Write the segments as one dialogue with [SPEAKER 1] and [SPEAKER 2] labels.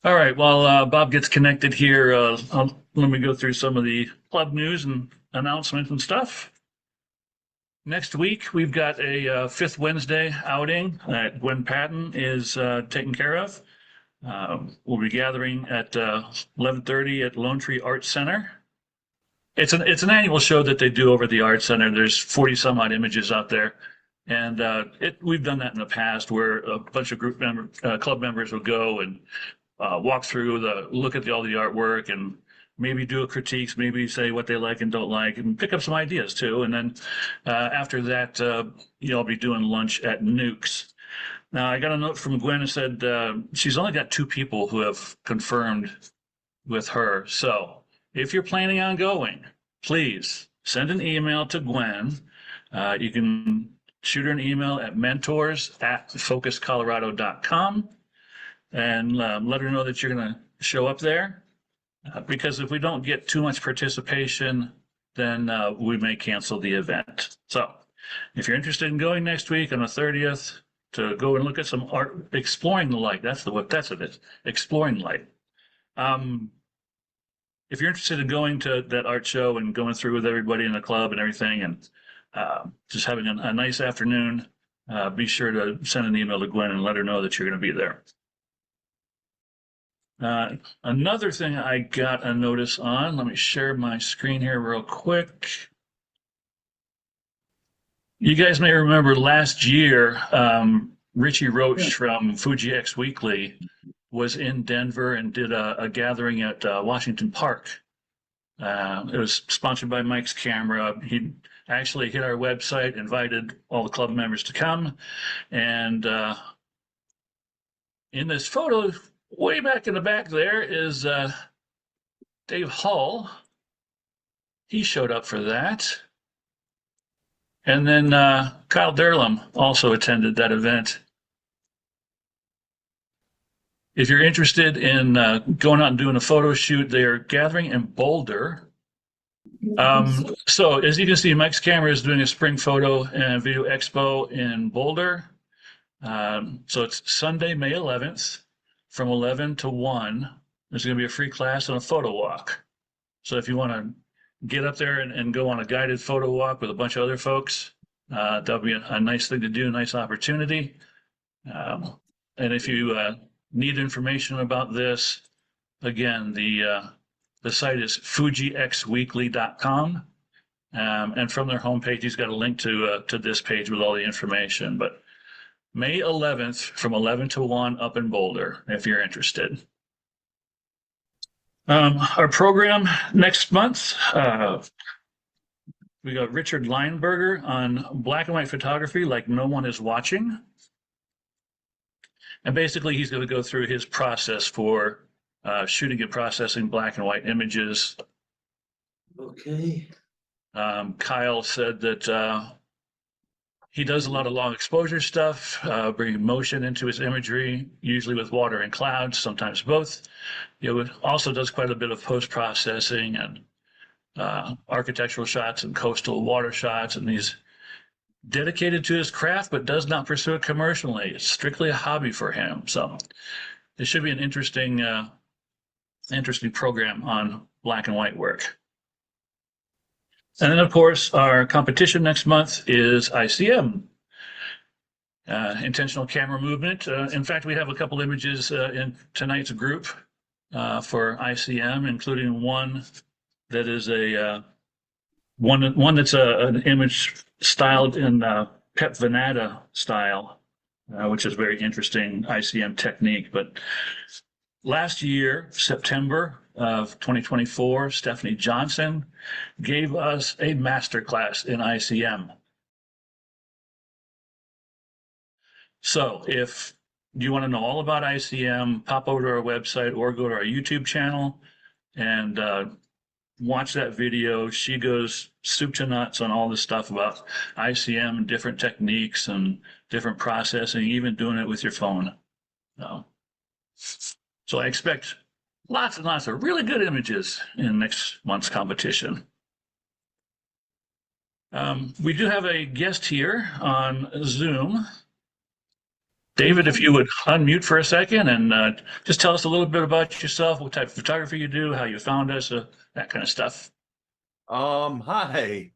[SPEAKER 1] All right, while Bob gets connected here, let me go through some of the club news and announcements and stuff. Next week, we've got a fifth Wednesday outing that Gwen Patton is taken care of. We'll be gathering at 11:30 at Lone Tree Arts Center. It's an annual show that they do over at the Arts Center. There's 40 some odd images out there, and we've done that in the past where a bunch of club members will go and walk through look at all the artwork and maybe do a critiques, maybe say what they like and don't like, and pick up some ideas too. And then after that, I'll be doing lunch at Nukes. Now, I got a note from Gwen that said she's only got two people who have confirmed with her. So if you're planning on going, please send an email to Gwen. You can shoot her an email at mentors@focuscolorado.com and let her know that you're going to show up there. Because if we don't get too much participation, then we may cancel the event. So if you're interested in going next week on the 30th to go and look at some art, exploring the light, that's what it is, exploring light. If you're interested in going to that art show and going through with everybody in the club and everything and just having a nice afternoon, be sure to send an email to Gwen and let her know that you're going to be there. Another thing I got a notice on, let me share my screen here real quick. You guys may remember last year, Richie Roach from Fuji X Weekly was in Denver and did a gathering at Washington Park. It was sponsored by Mike's Camera. He actually hit our website, invited all the club members to come, and in this photo, way back in the back there is Dave Hull. He showed up for that. And then Kyle Derlam also attended that event. If you're interested in going out and doing a photo shoot, they are gathering in Boulder. So as you can see, Mike's Camera is doing a spring photo and video expo in Boulder. So it's Sunday, May 11th. From 11 to 1, there's going to be a free class and a photo walk. So if you want to get up there and go on a guided photo walk with a bunch of other folks, that'll be a nice thing to do, a nice opportunity. And if you need information about this, again, the site is fujixweekly.com. And from their homepage, he's got a link to this page with all the information. But May 11th from 11 to 1 up in Boulder, if you're interested. Our program next month, we got Richard Leinberger on black and white photography like no one is watching. And basically, he's going to go through his process for shooting and processing black and white images.
[SPEAKER 2] Okay.
[SPEAKER 1] Kyle said that he does a lot of long exposure stuff, bringing motion into his imagery, usually with water and clouds, sometimes both. He also does quite a bit of post-processing and architectural shots and coastal water shots, and he's dedicated to his craft, but does not pursue it commercially. It's strictly a hobby for him. So it should be an interesting program on black and white work. And then, of course, our competition next month is ICM, intentional camera movement. In fact, we have a couple images in tonight's group for ICM, including one that is one that's an image styled in Pep Venata style, which is very interesting ICM technique. But last year, September of 2024, Stephanie Johnson gave us a masterclass in ICM. So if you want to know all about ICM, pop over to our website or go to our YouTube channel and watch that video. She goes soup to nuts on all this stuff about ICM and different techniques and different processing, even doing it with your phone. So I expect lots and lots of really good images in next month's competition. We do have a guest here on Zoom. David, if you would unmute for a second and just tell us a little bit about yourself, what type of photography you do, how you found us, that kind of stuff.
[SPEAKER 3] Hi.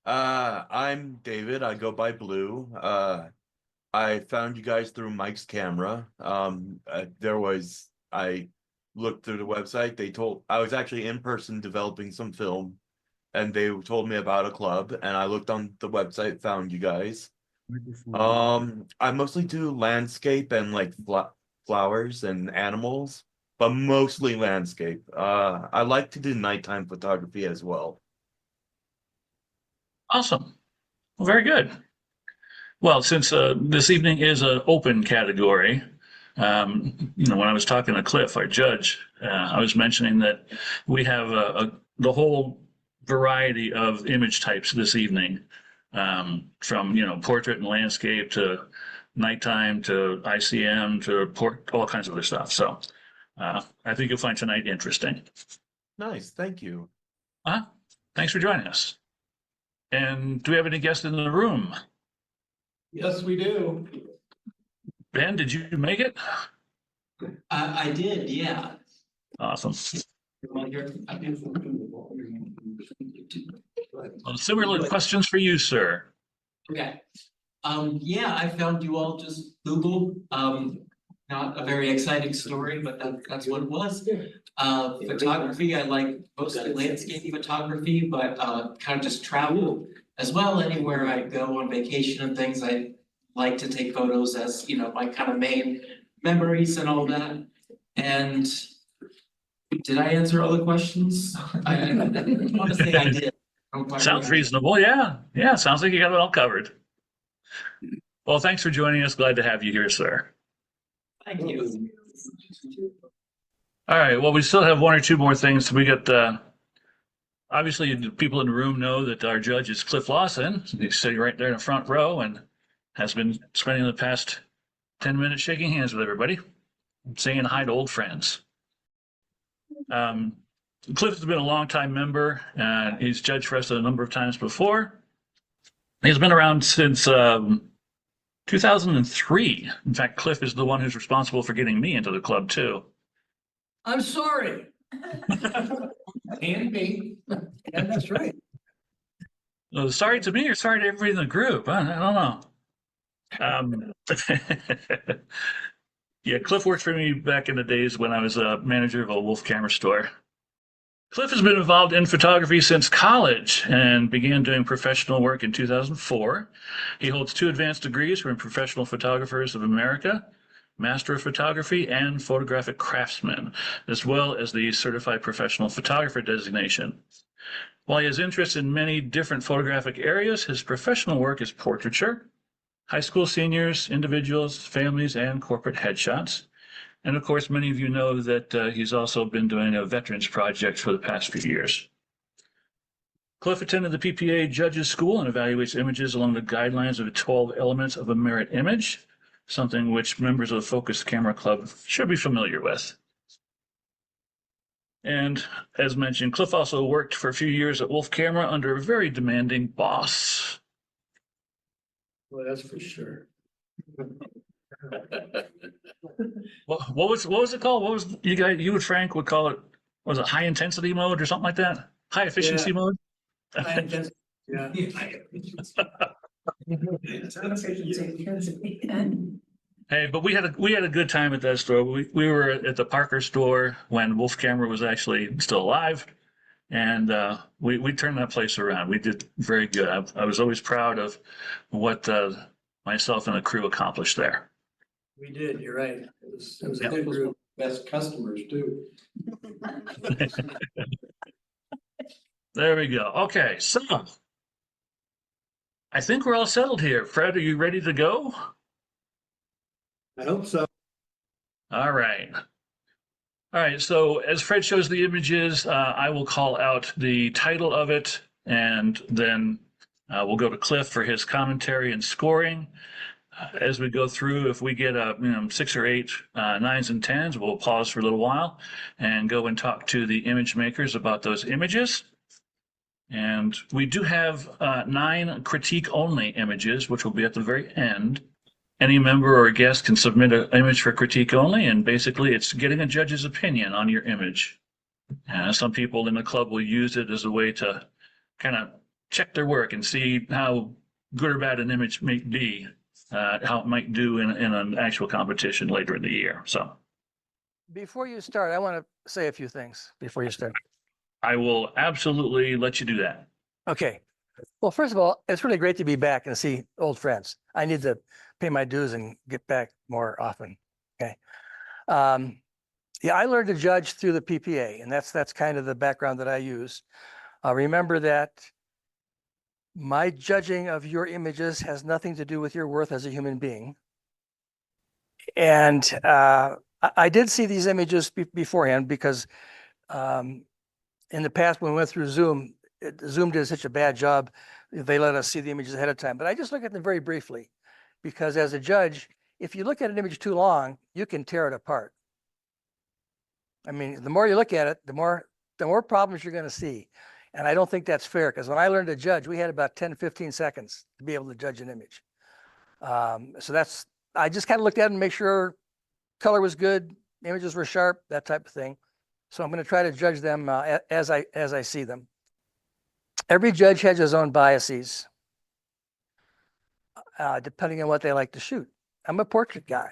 [SPEAKER 3] I'm David. I go by Blue. I found you guys through Mike's camera. I looked through the website. I was actually in person developing some film, and they told me about a club, and I looked on the website, found you guys. I mostly do landscape and like flowers and animals, but mostly landscape. I like to do nighttime photography as well.
[SPEAKER 1] Awesome. Well, very good. Well, since this evening is an open category, when I was talking to Cliff, our judge, I was mentioning that we have the whole variety of image types this evening, from portrait and landscape to nighttime to ICM to all kinds of other stuff. So I think you'll find tonight interesting.
[SPEAKER 3] Nice, thank you.
[SPEAKER 1] Thanks for joining us. And do we have any guests in the room?
[SPEAKER 2] Yes, we do.
[SPEAKER 1] Ben, did you make it?
[SPEAKER 4] I did, yeah.
[SPEAKER 1] Awesome. Similar questions for you, sir.
[SPEAKER 4] Okay. Yeah, I found you all just Google. Not a very exciting story, but that's what it was. Photography, I like mostly landscape photography, but kind of just travel as well. Anywhere I go on vacation and things, I like to take photos as, my kind of main memories and all that. And did I answer all the questions? I want to say I did.
[SPEAKER 1] Sounds reasonable. Yeah. Yeah. Sounds like you got it all covered. Well, thanks for joining us. Glad to have you here, sir.
[SPEAKER 4] Thank you.
[SPEAKER 1] All right. Well, we still have one or two more things. We got, obviously, the people in the room know that our judge is Cliff Lawson. He's sitting right there in the front row and has been spending the past 10 minutes shaking hands with everybody, saying hi to old friends. Cliff has been a longtime member, and he's judged for us a number of times before. He's been around since 2003. In fact, Cliff is the one who's responsible for getting me into the club, too.
[SPEAKER 2] I'm sorry. And me. Yeah, that's right.
[SPEAKER 1] Sorry to me or sorry to everybody in the group? I don't know. Yeah, Cliff worked for me back in the days when I was a manager of a Wolf camera store. Cliff has been involved in photography since college and began doing professional work in 2004. He holds 2 advanced degrees from Professional Photographers of America, Master of Photography, and Photographic Craftsman, as well as the Certified Professional Photographer designation. While he has interests in many different photographic areas, his professional work is portraiture, high school seniors, individuals, families, and corporate headshots. And of course, many of you know that he's also been doing a veterans project for the past few years. Cliff attended the PPA Judges School and evaluates images along the guidelines of the 12 elements of a merit image, something which members of the Focus Camera Club should be familiar with. And as mentioned, Cliff also worked for a few years at Wolf Camera under a very demanding boss.
[SPEAKER 2] Well, that's for sure.
[SPEAKER 1] What was it called? What was you and Frank would call it? Was it high intensity mode or something like that? High efficiency mode?
[SPEAKER 2] Yeah.
[SPEAKER 1] Hey, but we had a good time at that store. We were at the Parker store when Wolf Camera was actually still alive, and we turned that place around. We did very good. I was always proud of what myself and the crew accomplished there.
[SPEAKER 2] We did, you're right. It was a good group. Best customers too.
[SPEAKER 1] There we go. Okay, so I think we're all settled here. Fred, are you ready to go?
[SPEAKER 2] I hope so.
[SPEAKER 1] All right. All right, so as Fred shows the images, I will call out the title of it, and then we'll go to Cliff for his commentary and scoring. As we go through, if we get 6 or 8 9s and 10s, we'll pause for a little while and go and talk to the image makers about those images. And we do have 9 critique-only images, which will be at the very end. any member or guest can submit an image for critique only, and basically it's getting a judge's opinion on your image. Some people in the club will use it as a way to kind of check their work and see how good or bad an image may be, how it might do in an actual competition later in the year. So
[SPEAKER 5] Before you start, I want to say a few things before you start.
[SPEAKER 1] I will absolutely let you do that.
[SPEAKER 5] Okay. Well, first of all, it's really great to be back and see old friends. I need to pay my dues and get back more often. Okay. Yeah, I learned to judge through the PPA, and that's kind of the background that I use. Remember that my judging of your images has nothing to do with your worth as a human being. And I did see these images beforehand because in the past when we went through Zoom, Zoom did such a bad job. They let us see the images ahead of time, but I just look at them very briefly because as a judge, if you look at an image too long, you can tear it apart. I mean, the more you look at it, the more problems you're going to see. And I don't think that's fair because when I learned to judge, we had about 10, 15 seconds to be able to judge an image. So I just kind of looked at it and make sure color was good, images were sharp, that type of thing. So I'm going to try to judge them as I see them. Every judge has his own biases, depending on what they like to shoot. I'm a portrait guy.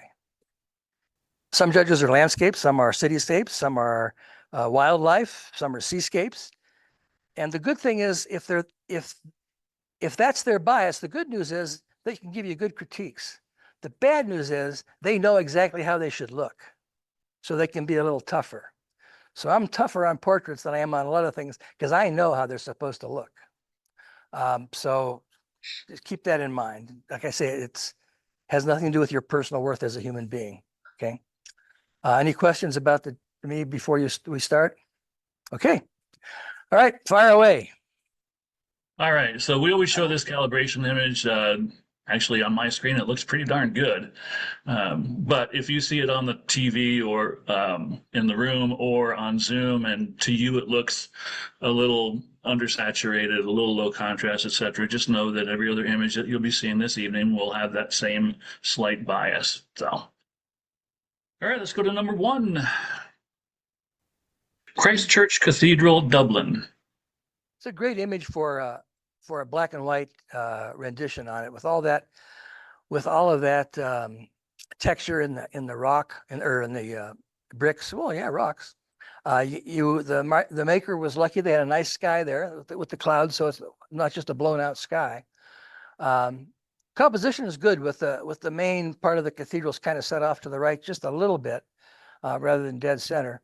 [SPEAKER 5] Some judges are landscapes, some are cityscapes, some are wildlife, some are seascapes. And the good thing is, if that's their bias, the good news is they can give you good critiques. The bad news is they know exactly how they should look, so they can be a little tougher. So I'm tougher on portraits than I am on a lot of things because I know how they're supposed to look. So just keep that in mind. Like I say, it has nothing to do with your personal worth as a human being. Okay. Any questions about me before we start? Okay. All right, fire away.
[SPEAKER 1] All right, so we always show this calibration image. Actually, on my screen, it looks pretty darn good. But if you see it on the TV or in the room or on Zoom, and to you it looks a little undersaturated, a little low contrast, etc., just know that every other image that you'll be seeing this evening will have that same slight bias. So, all right, let's go to number 1. Christchurch Cathedral, Dublin.
[SPEAKER 5] It's a great image for a black and white rendition on it with all of that texture in the rock or in the bricks. Well, yeah, rocks. The maker was lucky; they had a nice sky there with the clouds, so it's not just a blown out sky. Composition is good with the main part of the cathedrals kind of set off to the right just a little bit, rather than dead center.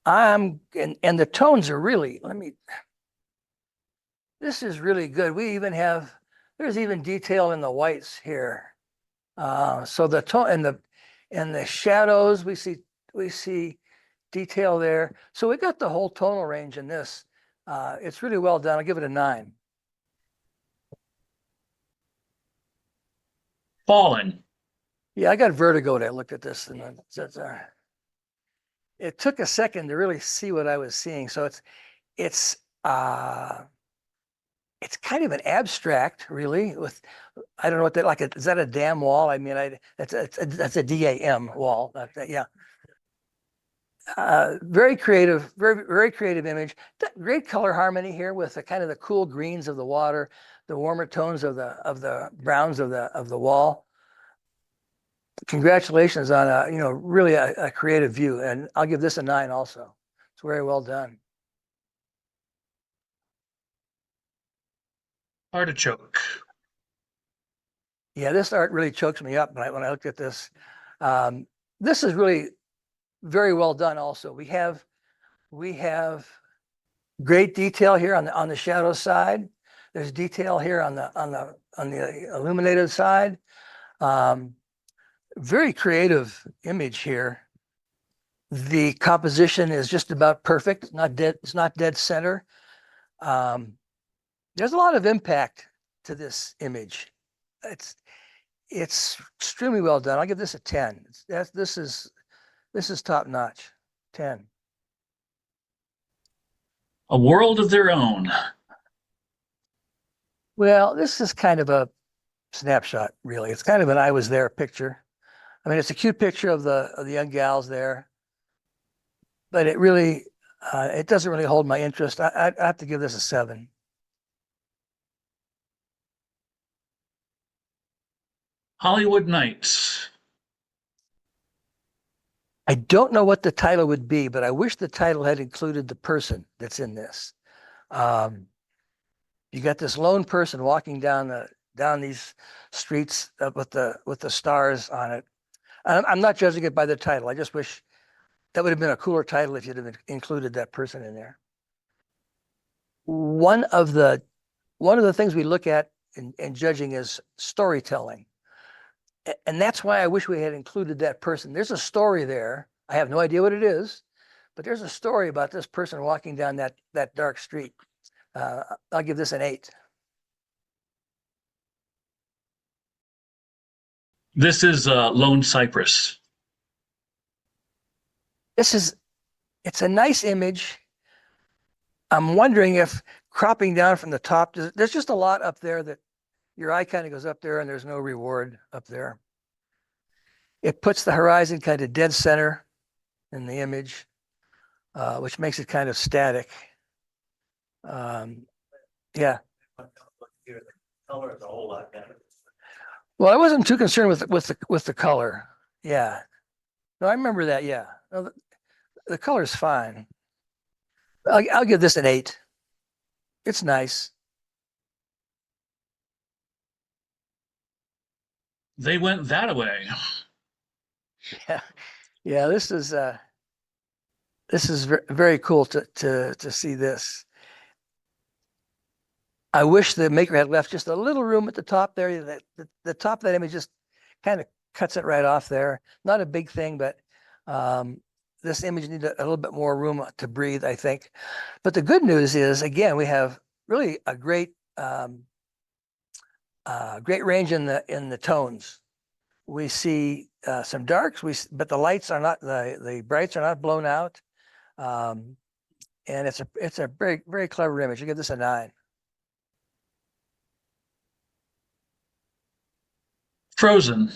[SPEAKER 5] And the tones are really. This is really good. There's even detail in the whites here. So the tone and the shadows, we see detail there. So we got the whole tonal range in this. It's really well done. I'll give it a 9.
[SPEAKER 1] Fallen.
[SPEAKER 5] Yeah, I got vertigo when I looked at this, and it took a second to really see what I was seeing. So it's kind of an abstract, really. I don't know what that is that a dam wall? I mean, that's a DAM wall. Yeah. Very creative, very creative image. Great color harmony here with the kind of the cool greens of the water, the warmer tones of the browns of the wall. Congratulations on really a creative view, and I'll give this a 9 also. It's very well done.
[SPEAKER 1] Artichoke.
[SPEAKER 5] Yeah, this art really chokes me up when I looked at this. This is really very well done. Also, we have great detail here on the shadow side. There's detail here on the illuminated side. Very creative image here. The composition is just about perfect. It's not dead center. There's a lot of impact to this image. It's extremely well done. I'll give this a 10. This is top notch. 10.
[SPEAKER 1] A World of Their Own.
[SPEAKER 5] Well, this is kind of a snapshot, really. It's kind of an I was there picture. I mean, it's a cute picture of the young gals there, but it really, it doesn't really hold my interest. I have to give this a 7.
[SPEAKER 1] Hollywood Nights.
[SPEAKER 5] I don't know what the title would be, but I wish the title had included the person that's in this. You got this lone person walking down these streets with the stars on it. I'm not judging it by the title. I just wish that would have been a cooler title if you'd have included that person in there. One of the things we look at in judging is storytelling. And that's why I wish we had included that person. There's a story there. I have no idea what it is, but there's a story about this person walking down that dark street. I'll give this an 8.
[SPEAKER 1] This is Lone Cypress.
[SPEAKER 5] It's a nice image. I'm wondering if cropping down from the top, there's just a lot up there that your eye kind of goes up there and there's no reward up there. It puts the horizon kind of dead center in the image, which makes it kind of static. Yeah.
[SPEAKER 6] Color is a whole lot better.
[SPEAKER 5] Well, I wasn't too concerned with the color. Yeah. No, I remember that. Yeah. No, the color is fine. I'll give this an 8. It's nice.
[SPEAKER 1] They went that way.
[SPEAKER 5] Yeah. Yeah. This is very cool to see this. I wish the maker had left just a little room at the top there. That the top of that image just kind of cuts it right off there. Not a big thing, but this image needs a little bit more room to breathe, I think. But the good news is, again, we have really a great great range in the tones. We see some darks, but the lights are not, the brights are not blown out. And it's a very, very clever image. I give this a 9.
[SPEAKER 1] Frozen.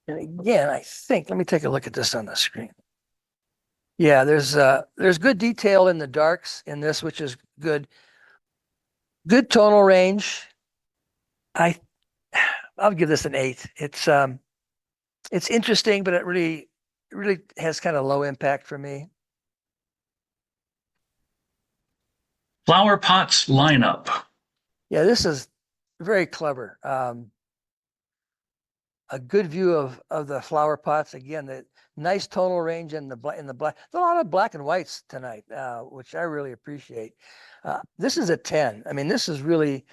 [SPEAKER 5] And again, I think, let me take a look at this on the screen. Yeah, there's good detail in the darks in this, which is good. Good tonal range. I'll give this an 8. It's interesting, but it really has kind of low impact for me.
[SPEAKER 1] Flower Pots Lineup.
[SPEAKER 5] Yeah, this is very clever. A good view of the flower pots. Again, the nice tonal range in the black. There's a lot of black and whites tonight, which I really appreciate. This is a 10. I mean, this is very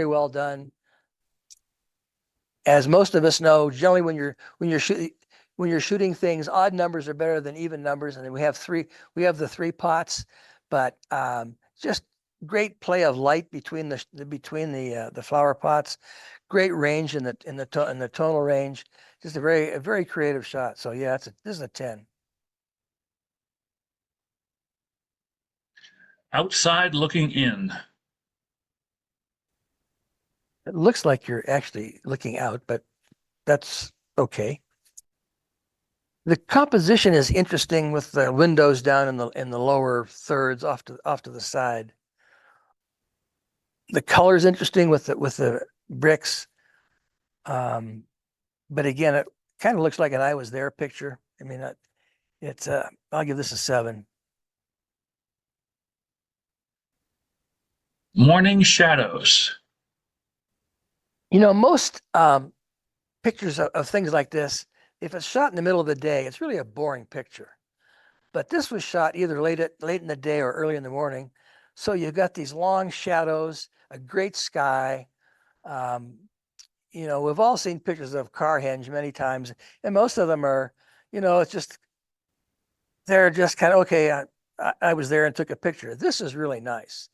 [SPEAKER 5] well done. As most of us know, generally when you're shooting things, odd numbers are better than even numbers, and then we have the 3 pots, but just great play of light between the flower pots, great range in the tonal range, just a very creative shot. So yeah, this is a 10.
[SPEAKER 1] Outside Looking In.
[SPEAKER 5] It looks like you're actually looking out, but that's okay. The composition is interesting with the windows down in the lower thirds off to the side. The color is interesting with the bricks. But again, it kind of looks like an I was there picture. I mean, I'll give this a 7.
[SPEAKER 1] Morning Shadows.
[SPEAKER 5] You know, most pictures of things like this, if it's shot in the middle of the day, it's really a boring picture. But this was shot either late in the day or early in the morning. So you've got these long shadows, a great sky. You know, we've all seen pictures of Carhenge many times, and most of them are, you know, they're just kind of, okay, I was there and took a picture. This is really nice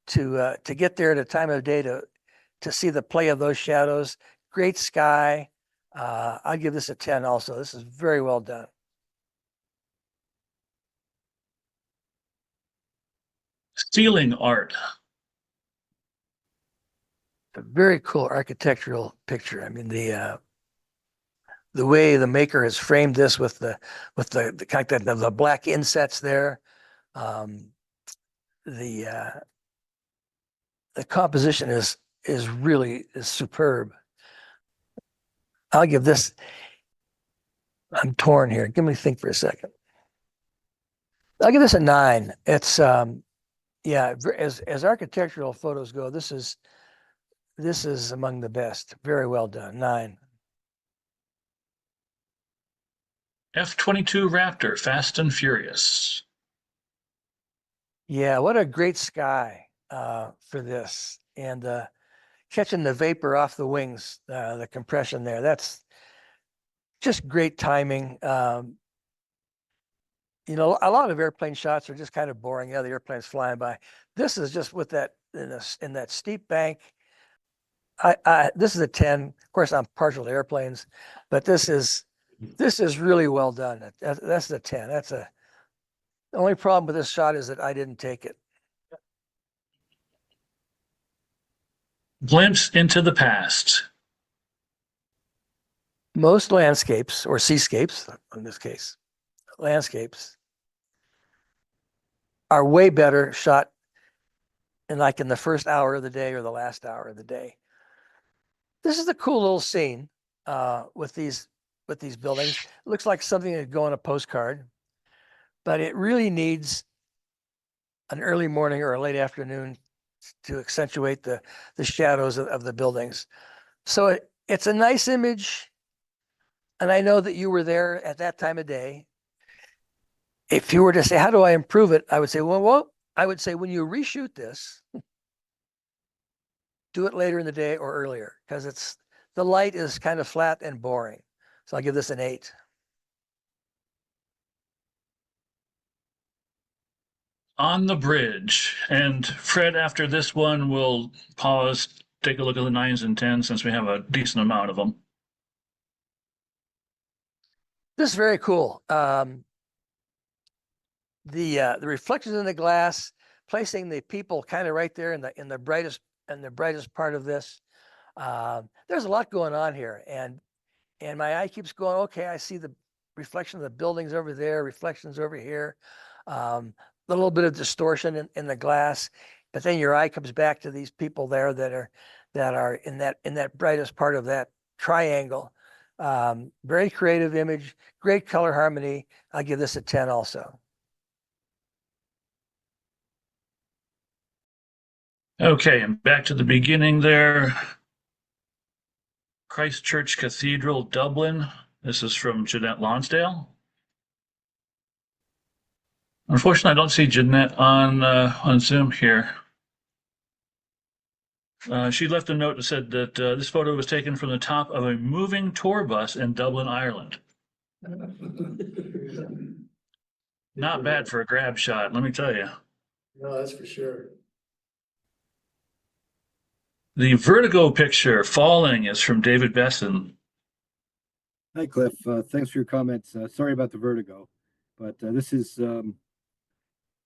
[SPEAKER 5] to get there at a time of day to see the play of those shadows. Great sky. I'll give this a 10 also. This is very well done.
[SPEAKER 1] Ceiling Art.
[SPEAKER 5] a very cool architectural picture. I mean, the way the maker has framed this with the kind of the black insets there, um, the composition is really superb. I'll give this. I'm torn here. Give me a think for a second. I'll give this a 9. It's yeah, as architectural photos go, this is among the best. Very well done. 9.
[SPEAKER 1] F-22 Raptor, Fast and Furious.
[SPEAKER 5] Yeah, what a great sky for this, and catching the vapor off the wings, the compression there. That's just great timing. You know, a lot of airplane shots are just kind of boring. Yeah, the airplane's flying by. This is just with that in that steep bank. This is a 10. Of course, I'm partial to airplanes, but this is really well done. That's a 10. The only problem with this shot is that I didn't take it.
[SPEAKER 1] Glimpse into the past.
[SPEAKER 5] Most landscapes or seascapes, in this case, landscapes are way better shot in the first hour of the day or the last hour of the day. This is a cool little scene with these buildings. It looks like something that would go on a postcard, but it really needs an early morning or a late afternoon to accentuate the shadows of the buildings. So it's a nice image. And I know that you were there at that time of day. If you were to say, how do I improve it? I would say, I would say when you reshoot this, do it later in the day or earlier, because the light is kind of flat and boring. So I'll give this an 8.
[SPEAKER 1] On the Bridge. And Fred, after this one, we'll pause, take a look at the 9s and 10s since we have a decent amount of them.
[SPEAKER 5] This is very cool. The reflections in the glass, placing the people kind of right there in the brightest part of this. There's a lot going on here, and my eye keeps going. Okay, I see the reflection of the buildings over there, reflections over here, a little bit of distortion in the glass, but then your eye comes back to these people there that are in that brightest part of that triangle. Very creative image, great color harmony. I'll give this a 10 also.
[SPEAKER 1] Okay, and back to the beginning there. Christchurch Cathedral, Dublin. This is from Jeanette Lonsdale. Unfortunately, I don't see Jeanette on Zoom here. She left a note that said that this photo was taken from the top of a moving tour bus in Dublin, Ireland. Not bad for a grab shot, let me tell you.
[SPEAKER 2] No, that's for sure.
[SPEAKER 1] The Vertigo picture, Falling, is from David Besson.
[SPEAKER 7] Hi, Cliff. Thanks for your comments. Sorry about the vertigo, but this is, for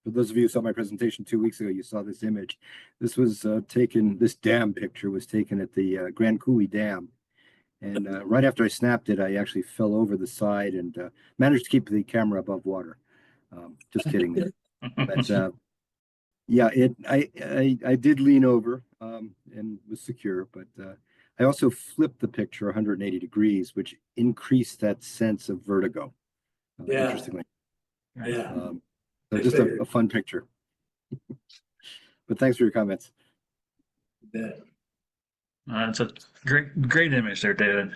[SPEAKER 7] those of you who saw my presentation 2 weeks ago, you saw this image. This was this dam picture was taken at the Grand Coulee Dam. And right after I snapped it, I actually fell over the side and managed to keep the camera above water. Just kidding. But yeah, I did lean over and was secure, but I also flipped the picture 180 degrees, which increased that sense of vertigo.
[SPEAKER 2] Yeah.
[SPEAKER 7] Interestingly.
[SPEAKER 2] Yeah.
[SPEAKER 7] So just a fun picture. But thanks for your comments.
[SPEAKER 2] Yeah.
[SPEAKER 1] It's a great image there, David.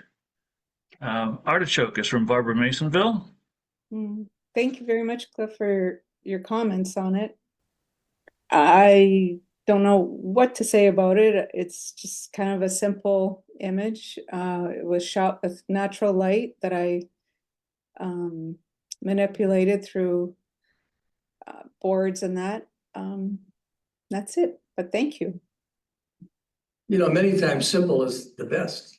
[SPEAKER 1] Artichoke is from Barbara Masonville.
[SPEAKER 8] Thank you very much, Cliff, for your comments on it. I don't know what to say about it. It's just kind of a simple image. It was shot with natural light that I manipulated through boards and that. That's it, but thank you.
[SPEAKER 2] You know, many times simple is the best.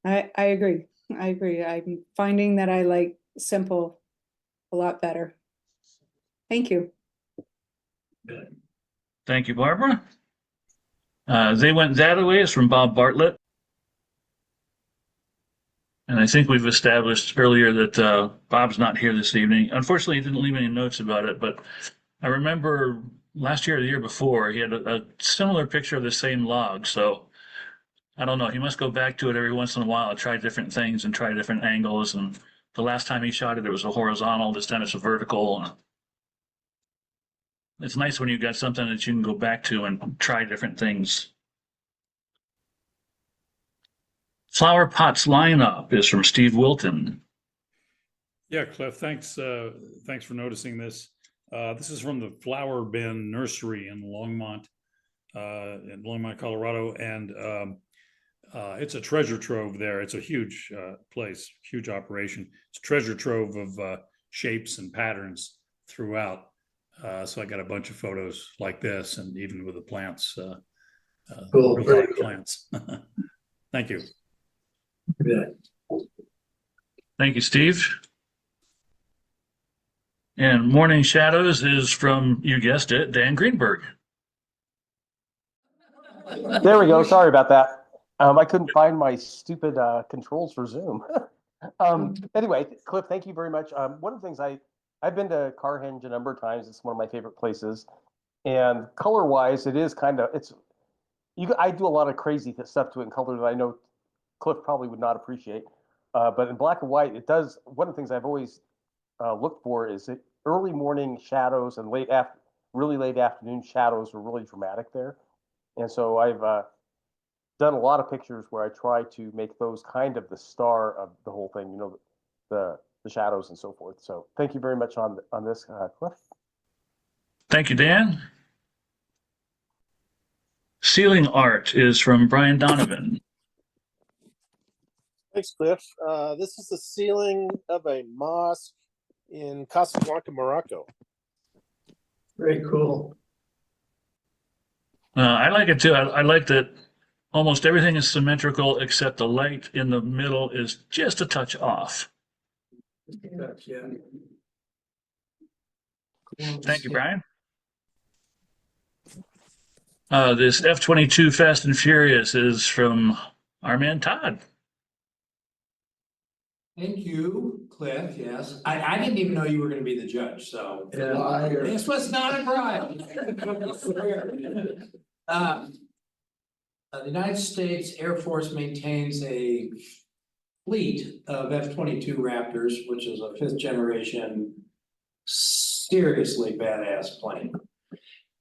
[SPEAKER 8] I agree. I'm finding that I like simple a lot better. Thank you.
[SPEAKER 1] Thank you, Barbara. They Went That Away is from Bob Bartlett. And I think we've established earlier that Bob's not here this evening. Unfortunately, he didn't leave any notes about it, but I remember last year or the year before, he had a similar picture of the same log. So I don't know. He must go back to it every once in a while and try different things and try different angles. And the last time he shot it, it was a horizontal. This time it's a vertical. It's nice when you got something that you can go back to and try different things. Flower Pots Lineup is from Steve Wilton.
[SPEAKER 9] Yeah, Cliff, thanks for noticing this. This is from the Flower Bin Nursery in Longmont, Colorado, and it's a treasure trove there. It's a huge place, huge operation. It's a treasure trove of shapes and patterns throughout. So I got a bunch of photos like this, and even with the plants,
[SPEAKER 2] Cool.
[SPEAKER 9] real live plants. Thank you.
[SPEAKER 2] Yeah.
[SPEAKER 1] Thank you, Steve. And Morning Shadows is from, you guessed it, Dan Greenberg.
[SPEAKER 10] There we go. Sorry about that. I couldn't find my stupid controls for Zoom. Anyway, Cliff, thank you very much. One of the things I've been to Carhenge a number of times. It's one of my favorite places, and color-wise, it is kind of I do a lot of crazy stuff to it in color that I know Cliff probably would not appreciate. But in black and white, it does. One of the things I've always looked for is that early morning shadows and really late afternoon shadows are really dramatic there. And so I've done a lot of pictures where I try to make those kind of the star of the whole thing, you know, the shadows and so forth. So thank you very much on this, Cliff.
[SPEAKER 1] Thank you, Dan. Ceiling Art is from Brian Donovan.
[SPEAKER 11] Thanks, Cliff. This is the ceiling of a mosque in Casablanca, Morocco.
[SPEAKER 2] Very cool.
[SPEAKER 1] I like it too. I like that almost everything is symmetrical except the light in the middle is just a touch off.
[SPEAKER 2] Yeah.
[SPEAKER 1] Thank you, Brian. This F-22 Fast and Furious is from our man Todd.
[SPEAKER 12] Thank you, Cliff. Yes, I didn't even know you were going to be the judge, so
[SPEAKER 2] Yeah.
[SPEAKER 12] this was not a bribe. The United States Air Force maintains a fleet of F-22 Raptors, which is a 5th generation, seriously badass plane.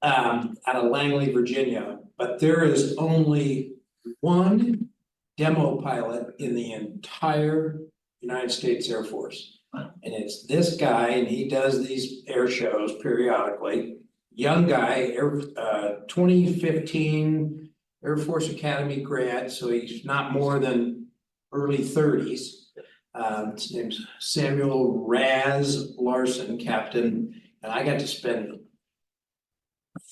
[SPEAKER 12] Out of Langley, Virginia, but there is only one demo pilot in the entire United States Air Force. And it's this guy, and he does these air shows periodically. Young guy, 2015 Air Force Academy grad, so he's not more than early 30s. His name's Samuel Raz Larson, captain, and I got to spend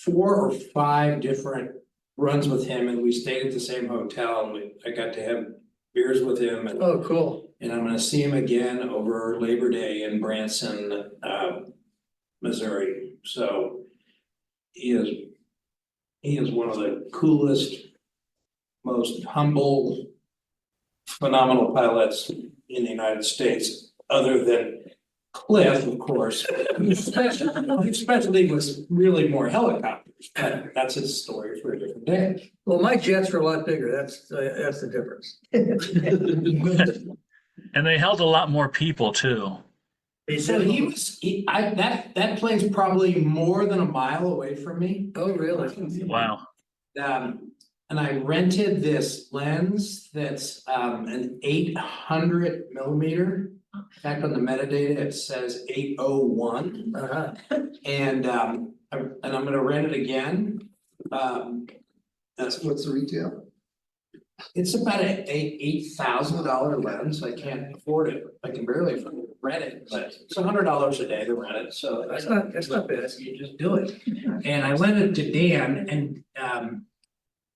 [SPEAKER 12] 4 or 5 different runs with him, and we stayed at the same hotel, and I got to have beers with him. And,
[SPEAKER 2] Oh, cool.
[SPEAKER 12] and I'm gonna see him again over Labor Day in Branson, Missouri. So he is one of the coolest, most humble, phenomenal pilots in the United States, other than Cliff, of course. His specialty was really more helicopters, but that's his story for a different day.
[SPEAKER 2] Well, my jets were a lot bigger. That's the difference.
[SPEAKER 1] And they held a lot more people too.
[SPEAKER 12] So that plane's probably more than a mile away from me.
[SPEAKER 2] Oh, really?
[SPEAKER 1] Wow.
[SPEAKER 12] And I rented this lens that's an 800 millimeter. In fact, on the metadata, it says 801.
[SPEAKER 2] Uh-huh.
[SPEAKER 12] And I'm gonna rent it again.
[SPEAKER 2] What's the retail?
[SPEAKER 12] It's about a $8,000 lens. I can't afford it. I can barely rent it, but it's $100 a day to rent it, so.
[SPEAKER 2] That's not bad.
[SPEAKER 12] You just do it. And I lent it to Dan,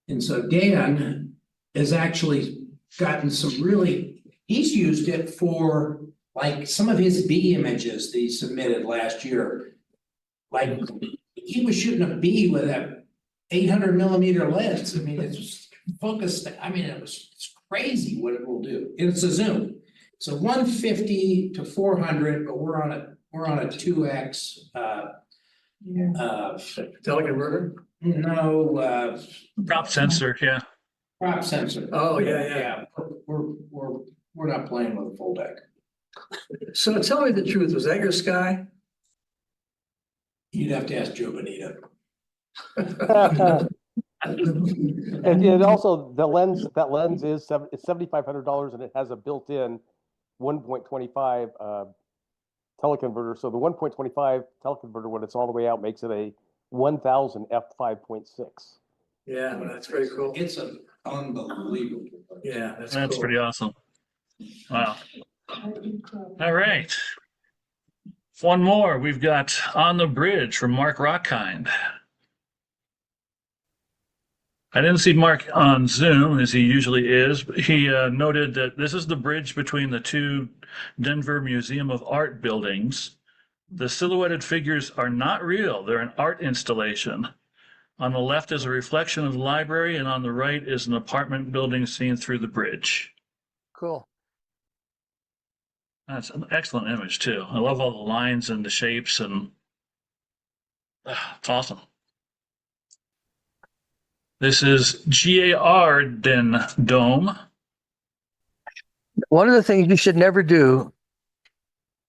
[SPEAKER 12] and so Dan has actually gotten some really, he's used it for like some of his bee images that he submitted last year. Like he was shooting a bee with a 800 millimeter lens. I mean, it's just focused. I mean, it's crazy what it will do. It's a zoom. So 150 to 400, but we're on a 2x.
[SPEAKER 2] Teleconverter?
[SPEAKER 12] No,
[SPEAKER 1] Prop sensor, yeah.
[SPEAKER 12] crop sensor.
[SPEAKER 2] Oh, yeah.
[SPEAKER 12] We're not playing with a full deck.
[SPEAKER 2] So tell me the truth, was that your sky?
[SPEAKER 12] You'd have to ask Joe Bonita.
[SPEAKER 10] And also the lens, that lens is it's $7,500 and it has a built-in 1.25 teleconverter. So the 1.25 teleconverter, when it's all the way out, makes it a 1000 f5.6.
[SPEAKER 2] Yeah, well, that's very cool.
[SPEAKER 12] It's an unbelievable.
[SPEAKER 2] Yeah,
[SPEAKER 1] That's
[SPEAKER 2] cool.
[SPEAKER 1] pretty awesome. Wow. All right. One more. We've got On the Bridge from Mark Rockkind. I didn't see Mark on Zoom as he usually is, but he noted that this is the bridge between the two Denver Museum of Art buildings. The silhouetted figures are not real. They're an art installation. On the left is a reflection of the library, and on the right is an apartment building seen through the bridge.
[SPEAKER 5] Cool.
[SPEAKER 1] That's an excellent image, too. I love all the lines and the shapes, and it's awesome. This is Garden Dome.
[SPEAKER 5] One of the things you should never do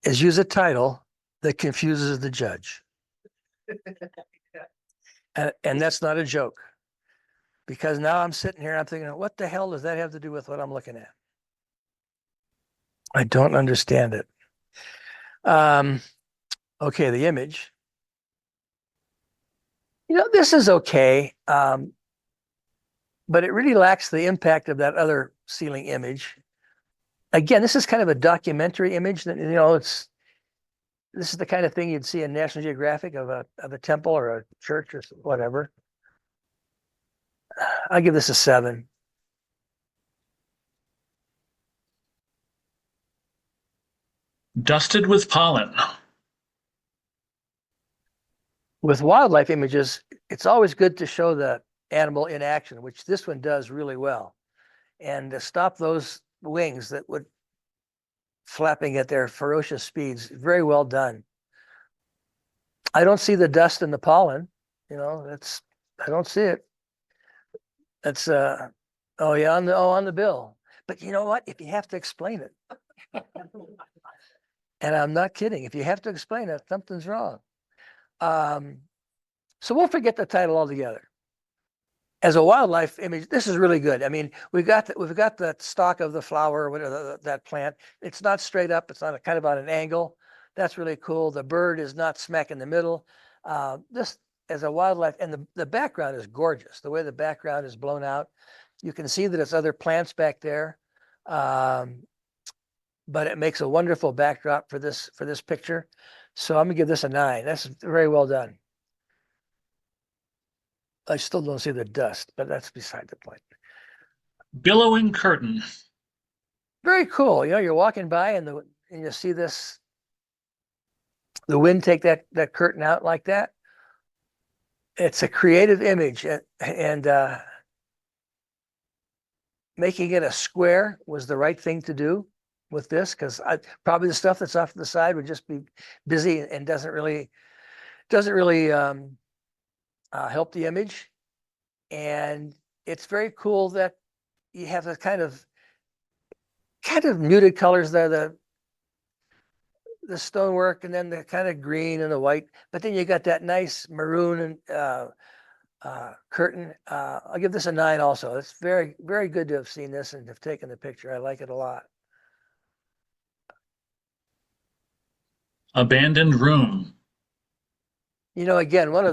[SPEAKER 5] is use a title that confuses the judge. And that's not a joke. Because now I'm sitting here and I'm thinking, what the hell does that have to do with what I'm looking at? I don't understand it. Okay, the image. This is okay. But it really lacks the impact of that other ceiling image. Again, this is kind of a documentary image that, this is the kind of thing you'd see in National Geographic of a temple or a church or whatever. I'll give this a 7.
[SPEAKER 1] Dusted with pollen.
[SPEAKER 5] With wildlife images, it's always good to show the animal in action, which this one does really well. And to stop those wings that would flapping at their ferocious speeds, very well done. I don't see the dust and the pollen, I don't see it. That's oh yeah, on the bill. But you know what? If you have to explain it, and I'm not kidding, if you have to explain it, something's wrong. So we'll forget the title altogether. As a wildlife image, this is really good. I mean, we've got the stalk of the flower or whatever, that plant. It's not straight up. It's not kind of on an angle. That's really cool. The bird is not smack in the middle. This as a wildlife, and the background is gorgeous. The way the background is blown out, you can see that there's other plants back there, but it makes a wonderful backdrop for this picture. So I'm gonna give this a 9. That's very well done. I still don't see the dust, but that's beside the point.
[SPEAKER 1] Billowing curtain.
[SPEAKER 5] Very cool. You're walking by and you see this, the wind take that curtain out like that. It's a creative image, and making it a square was the right thing to do with this, because probably the stuff that's off to the side would just be busy and doesn't really help the image. And it's very cool that you have the kind of muted colors there, the stonework, and then the kind of green and the white, but then you got that nice maroon and curtain. I'll give this a 9 also. It's very, very good to have seen this and have taken the picture. I like it a lot.
[SPEAKER 1] Abandoned room.
[SPEAKER 5] Again, one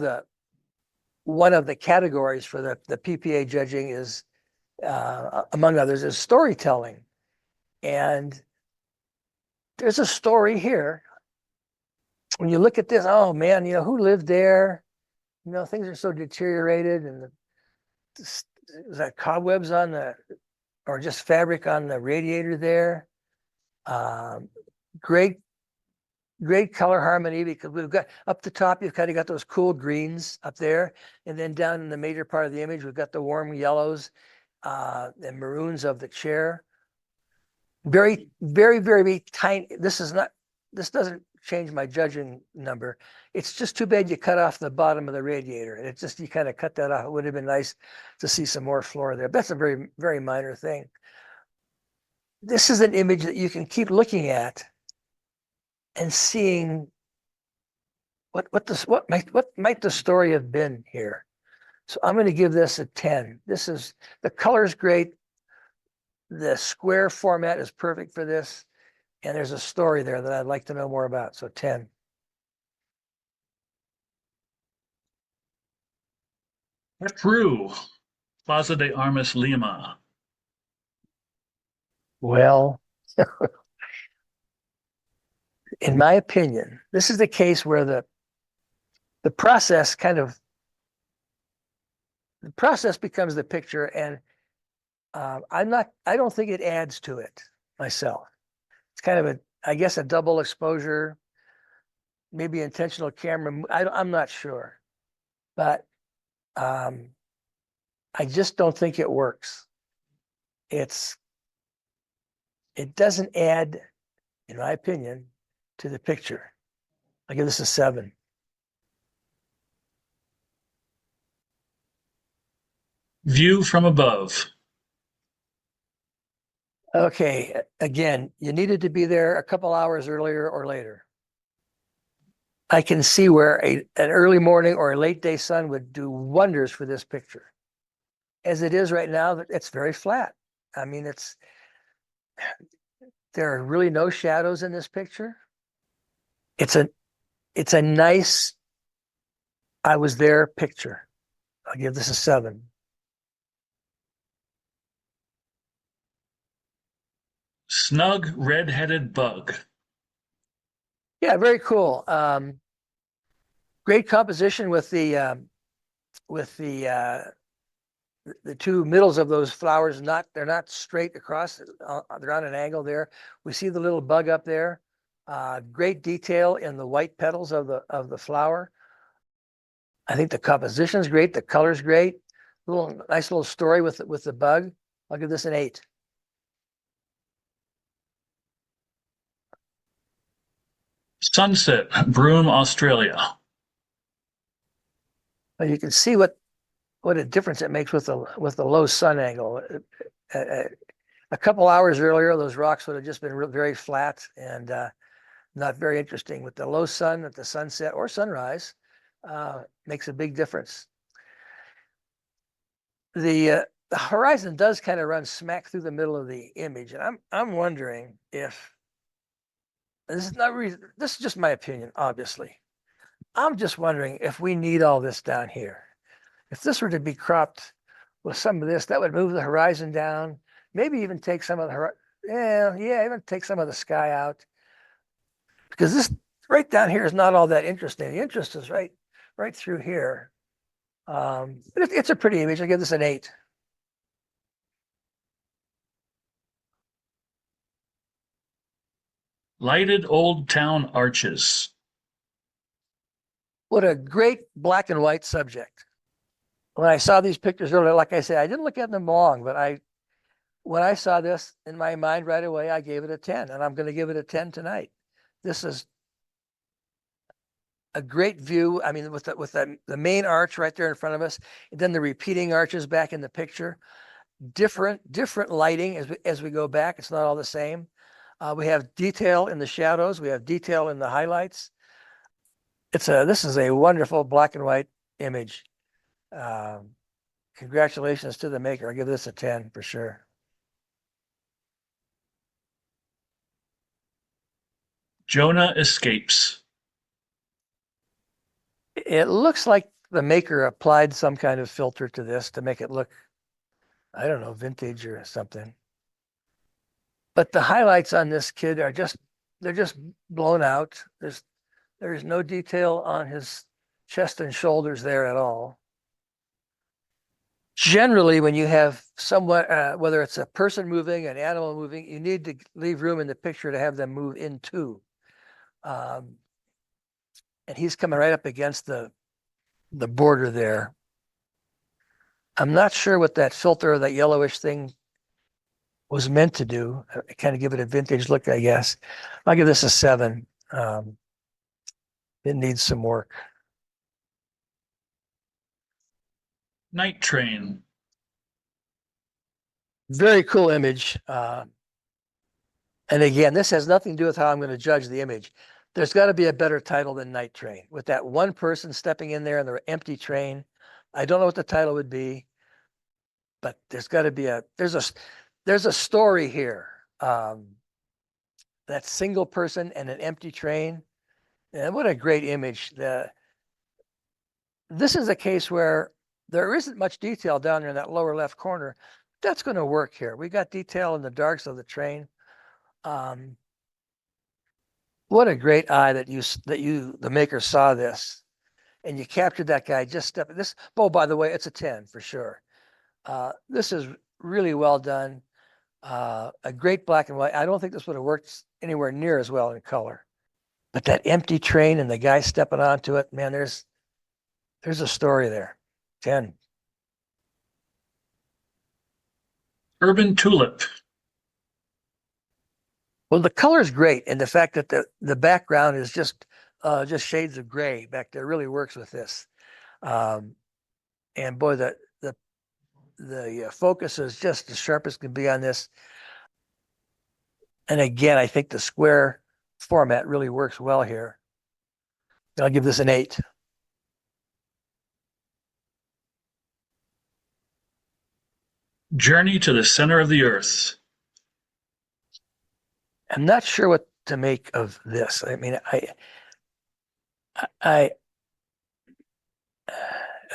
[SPEAKER 5] of the categories for the PPA judging is, among others, is storytelling. And there's a story here. When you look at this, oh man, who lived there? Things are so deteriorated, and is that cobwebs or just fabric on the radiator there? Great great color harmony because we've got up the top, you've kind of got those cool greens up there. And then down in the major part of the image, we've got the warm yellows and maroons of the chair. Very, very, very tiny. This doesn't change my judging number. It's just too bad you cut off the bottom of the radiator. It's just, you kind of cut that off. It would have been nice to see some more floor there. That's a very, very minor thing. This is an image that you can keep looking at and seeing what might the story have been here. So I'm going to give this a 10. The color's great. The square format is perfect for this. And there's a story there that I'd like to know more about. So 10.
[SPEAKER 1] Peru, Plaza de Armas, Lima.
[SPEAKER 5] Well, in my opinion, this is the case where the process becomes the picture, and I don't think it adds to it myself. It's kind of I guess a double exposure, maybe intentional camera. I'm not sure, but I just don't think it works. It doesn't add, in my opinion, to the picture. I give this a 7.
[SPEAKER 1] View from above.
[SPEAKER 5] Okay, again, you needed to be there a couple hours earlier or later. I can see where an early morning or a late day sun would do wonders for this picture. As it is right now, it's very flat. I mean, there are really no shadows in this picture. It's a nice, I was there picture. I'll give this a 7.
[SPEAKER 1] Snug red-headed bug.
[SPEAKER 5] Yeah, very cool. Great composition with the two middles of those flowers. They're not straight across. They're on an angle there. We see the little bug up there. Great detail in the white petals of the flower. I think the composition is great. The color's great. Nice little story with the bug. I'll give this an 8.
[SPEAKER 1] Sunset, Broome, Australia.
[SPEAKER 5] But you can see what a difference it makes with the low sun angle. A couple hours earlier, those rocks would have just been very flat and not very interesting. With the low sun at the sunset or sunrise, makes a big difference. The horizon does kind of run smack through the middle of the image, and I'm wondering if this is just my opinion, obviously. I'm just wondering if we need all this down here. If this were to be cropped with some of this, that would move the horizon down, maybe even take some of even take some of the sky out. Because this right down here is not all that interesting. The interest is right through here. But it's a pretty image. I give this an 8.
[SPEAKER 1] Lighted old town arches.
[SPEAKER 5] What a great black and white subject. When I saw these pictures earlier, like I said, I didn't look at them long, but when I saw this in my mind right away, I gave it a 10, and I'm going to give it a 10 tonight. This is a great view. I mean, with the main arch right there in front of us, and then the repeating arches back in the picture. Different lighting as we go back. It's not all the same. We have detail in the shadows. We have detail in the highlights. This is a wonderful black and white image. Congratulations to the maker. I give this a 10 for sure.
[SPEAKER 1] Jonah escapes.
[SPEAKER 5] It looks like the maker applied some kind of filter to this to make it look, I don't know, vintage or something. But the highlights on this kid they're just blown out. There's no detail on his chest and shoulders there at all. Generally, when you have somewhat, whether it's a person moving, an animal moving, you need to leave room in the picture to have them move in too. Um, and he's coming right up against the border there. I'm not sure what that filter, that yellowish thing was meant to do. Kind of give it a vintage look, I guess. I'll give this a 7. It needs some work.
[SPEAKER 1] Night Train.
[SPEAKER 5] Very cool image. And again, this has nothing to do with how I'm going to judge the image. There's got to be a better title than Night Train. With that one person stepping in there in the empty train, I don't know what the title would be, but there's got to be there's a story here. That single person and an empty train. And what a great image. This is a case where there isn't much detail down there in that lower left corner. That's going to work here. We got detail in the darks of the train. What a great eye that the maker saw this, and you captured that guy just stepping this. Oh, by the way, it's a 10 for sure. This is really well done. A great black and white. I don't think this would have worked anywhere near as well in color. But that empty train and the guy stepping onto it, man, there's a story there. 10.
[SPEAKER 1] Urban Tulip.
[SPEAKER 5] Well, the color is great, and the fact that the background is just shades of gray back there really works with this. And boy, the focus is just as sharp as can be on this. And again, I think the square format really works well here. I'll give this an 8.
[SPEAKER 1] Journey to the Center of the Earth.
[SPEAKER 5] I'm not sure what to make of this. I mean,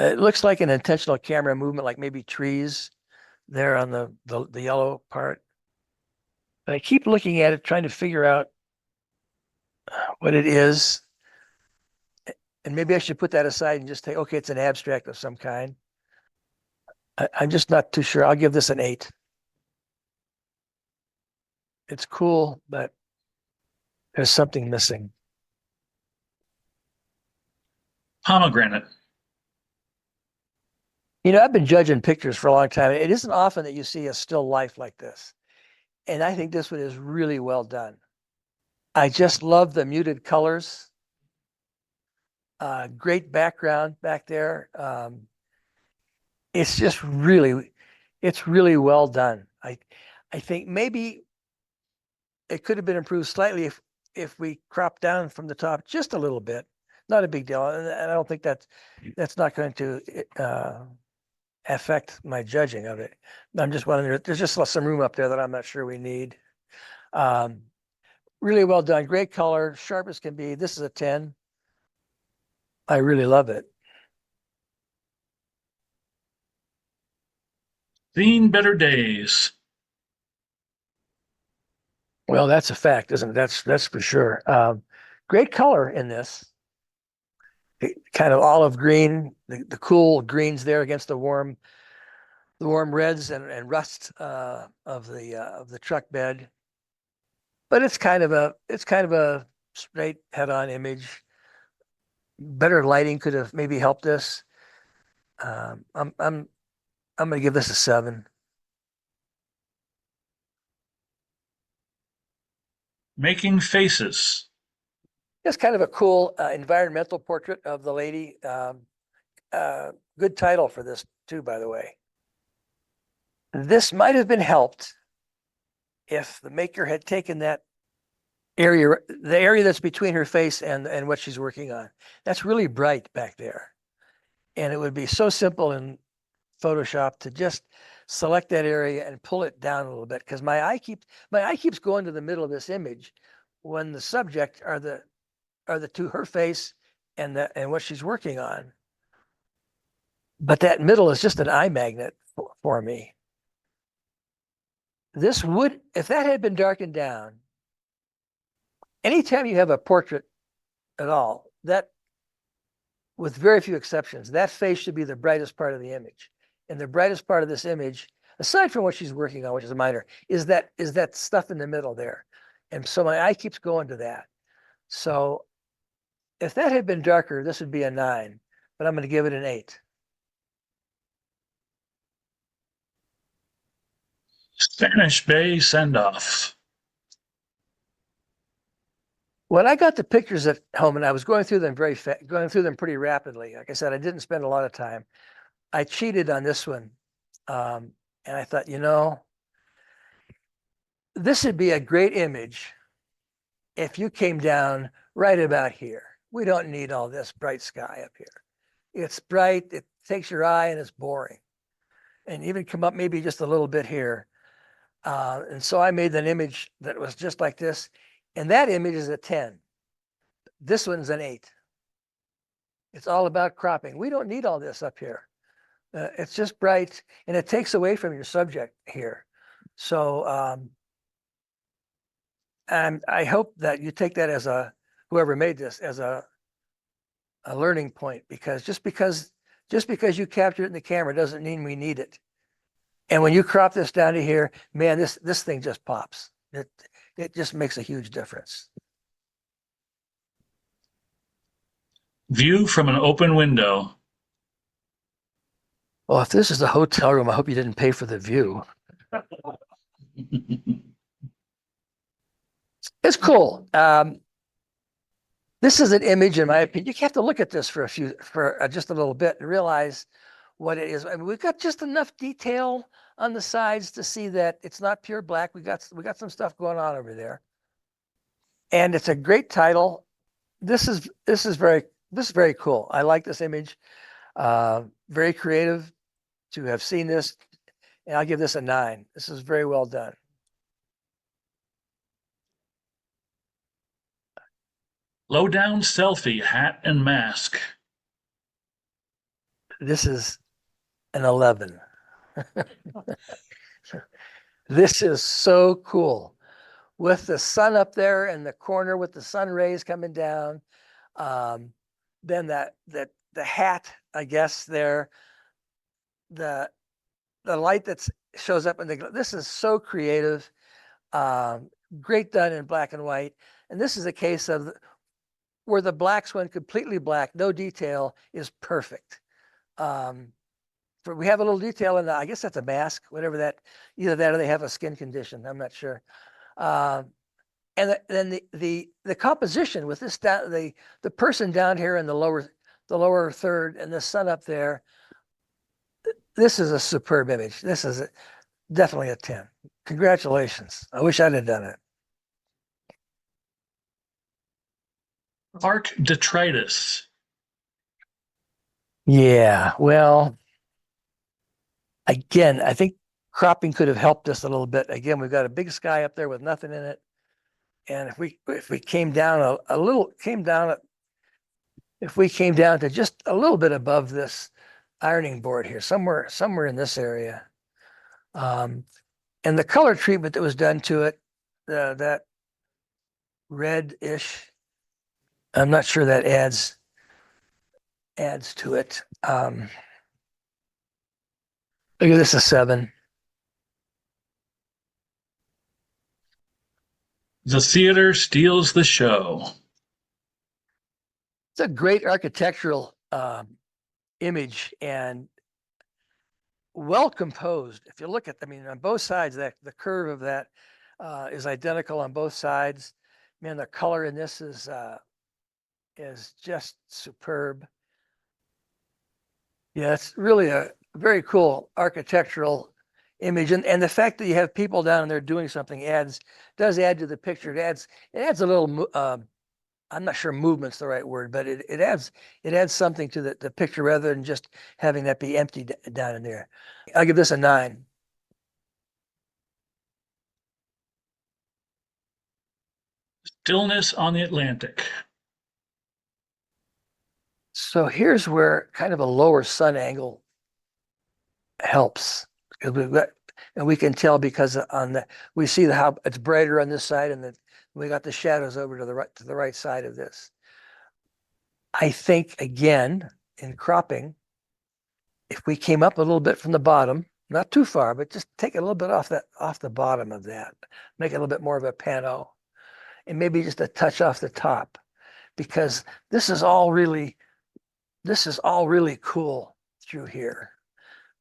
[SPEAKER 5] it looks like an intentional camera movement, like maybe trees there on the yellow part. But I keep looking at it, trying to figure out what it is. And maybe I should put that aside and just say, okay, it's an abstract of some kind. I'm just not too sure. I'll give this an 8. It's cool, but there's something missing.
[SPEAKER 1] Pomegranate.
[SPEAKER 5] You know, I've been judging pictures for a long time. It isn't often that you see a still life like this. And I think this one is really well done. I just love the muted colors. Great background back there. It's just really well done. I think maybe it could have been improved slightly if we cropped down from the top just a little bit. Not a big deal, and I don't think that's not going to affect my judging of it. I'm just wondering, there's just some room up there that I'm not sure we need. Really well done, great color, sharp as can be. This is a 10. I really love it.
[SPEAKER 1] Seen Better Days.
[SPEAKER 5] Well, that's a fact, isn't it? That's for sure. Great color in this. Kind of olive green, the cool greens there against the warm reds and rust of the truck bed. But it's kind of a straight head-on image. Better lighting could have maybe helped this. I'm going to give this a 7.
[SPEAKER 1] Making Faces.
[SPEAKER 5] It's kind of a cool environmental portrait of the lady. Good title for this too, by the way. This might have been helped if the maker had taken that area, the area that's between her face and what she's working on. That's really bright back there. And it would be so simple in Photoshop to just select that area and pull it down a little bit, because my eye keeps going to the middle of this image when the subject are the to her face and what she's working on. But that middle is just an eye magnet for me. This would, if that had been darkened down, anytime you have a portrait at all, that, with very few exceptions, that face should be the brightest part of the image. And the brightest part of this image, aside from what she's working on, which is minor, is that stuff in the middle there. And so my eye keeps going to that. So if that had been darker, this would be a 9, but I'm going to give it an 8.
[SPEAKER 1] Spanish Bay send-off.
[SPEAKER 5] When I got the pictures at home and I was going through them going through them pretty rapidly, like I said, I didn't spend a lot of time. I cheated on this one. And I thought, this would be a great image if you came down right about here. We don't need all this bright sky up here. It's bright, it takes your eye, and it's boring. And even come up maybe just a little bit here. And so I made an image that was just like this. And that image is a 10. This one's an 8. It's all about cropping. We don't need all this up here. It's just bright, and it takes away from your subject here. So, and I hope that you take that as whoever made this as a learning point, because just because you capture it in the camera doesn't mean we need it. And when you crop this down to here, man, this thing just pops. It just makes a huge difference.
[SPEAKER 1] View from an open window.
[SPEAKER 5] Well, if this is a hotel room, I hope you didn't pay for the view. It's cool. This is an image, in my opinion. You have to look at this for just a little bit and realize what it is. I mean, we've got just enough detail on the sides to see that it's not pure black. We got some stuff going on over there, and it's a great title. This is very cool. I like this image. Very creative to have seen this, and I'll give this a 9. This is very well done.
[SPEAKER 1] Low down selfie, hat and mask.
[SPEAKER 5] This is an 11. This is so cool. With the sun up there in the corner with the sun rays coming down. Then the hat, I guess there, the light that shows up in this is so creative. Great done in black and white. And this is a case of where the blacks went completely black, no detail, is perfect. We have a little detail in I guess that's a mask, whatever that, either that or they have a skin condition, I'm not sure. And then the composition with this down, the person down here in the lower third and the sun up there, this is a superb image. This is definitely a 10. Congratulations. I wish I'd have done it.
[SPEAKER 1] Arc detritus.
[SPEAKER 5] Yeah, well, again, I think cropping could have helped us a little bit. Again, we've got a big sky up there with nothing in it. And if we came down if we came down to just a little bit above this ironing board here, somewhere in this area, and the color treatment that was done to it, that red-ish, I'm not sure that adds to it. Look at this, a 7.
[SPEAKER 1] The theater steals the show.
[SPEAKER 5] It's a great architectural image and well composed. If you look at, I mean, on both sides, the curve of that is identical on both sides. Man, the color in this is just superb. Yeah, it's really a very cool architectural image, and the fact that you have people down there doing something does add to the picture. It adds a little. I'm not sure movement's the right word, but it adds something to the picture rather than just having that be empty down in there. I'll give this a 9.
[SPEAKER 1] Stillness on the Atlantic.
[SPEAKER 5] So here's where kind of a lower sun angle helps. And we can tell because we see how it's brighter on this side, and we got the shadows over to the right side of this. I think again in cropping, if we came up a little bit from the bottom, not too far, but just take a little bit off the bottom of that, make it a little bit more of a pano, and maybe just a touch off the top, because this is all really cool through here.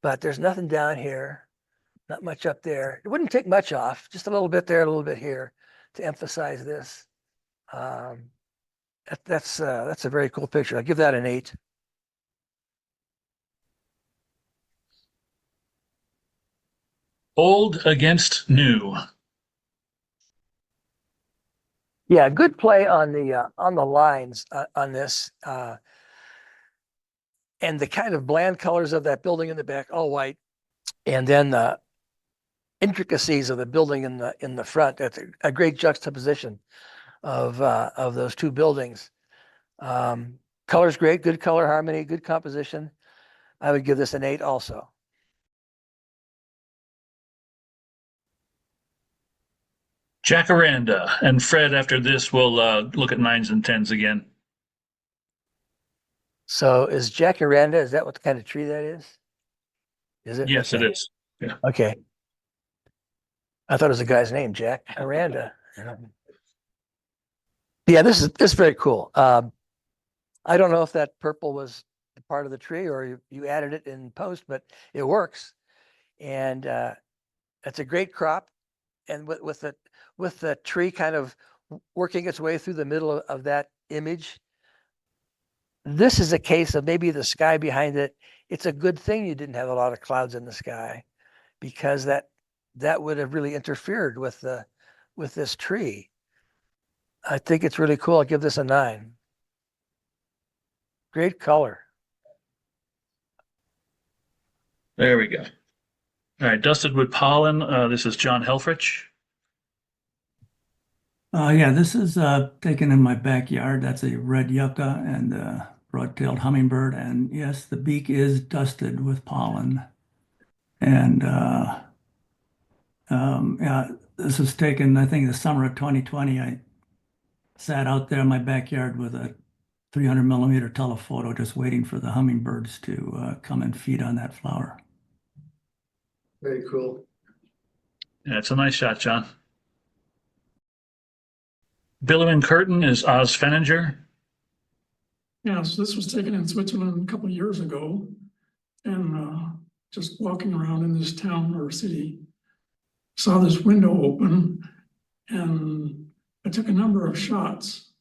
[SPEAKER 5] But there's nothing down here, not much up there. It wouldn't take much off, just a little bit there, a little bit here to emphasize this. That's a very cool picture. I'll give that an 8.
[SPEAKER 1] Old against new.
[SPEAKER 5] Yeah, good play on the lines on this, and the kind of bland colors of that building in the back, all white, and then the intricacies of the building in the front. That's a great juxtaposition of those two buildings. Color's great, good color harmony, good composition. I would give this an 8 also.
[SPEAKER 1] Jacaranda. And Fred, after this, we'll look at 9s and 10s again.
[SPEAKER 5] So is Jacaranda, is that what kind of tree that is? Is it?
[SPEAKER 1] Yes,
[SPEAKER 5] Okay.
[SPEAKER 1] it is. Yeah.
[SPEAKER 5] Okay. I thought it was a guy's name, Jack Aranda. Yeah, this is very cool. I don't know if that purple was part of the tree or you added it in post, but it works. And it's a great crop. And with the tree kind of working its way through the middle of that image, this is a case of maybe the sky behind it. It's a good thing you didn't have a lot of clouds in the sky, because that would have really interfered with this tree. I think it's really cool. I'll give this a 9. Great color.
[SPEAKER 1] There we go. All right, Dusted with Pollen. This is John Helfrich.
[SPEAKER 13] Yeah, this is taken in my backyard. That's a red yucca and a broad-tailed hummingbird. And yes, the beak is dusted with pollen. And yeah, this was taken, I think, the summer of 2020. I sat out there in my backyard with a 300 millimeter telephoto, just waiting for the hummingbirds to come and feed on that flower.
[SPEAKER 2] Very cool.
[SPEAKER 1] Yeah, it's a nice shot, John. Billowing Curtain is Oz Fenninger.
[SPEAKER 14] Yeah, so this was taken in Switzerland a couple of years ago, and just walking around in this town or city, saw this window open, and I took a number of shots.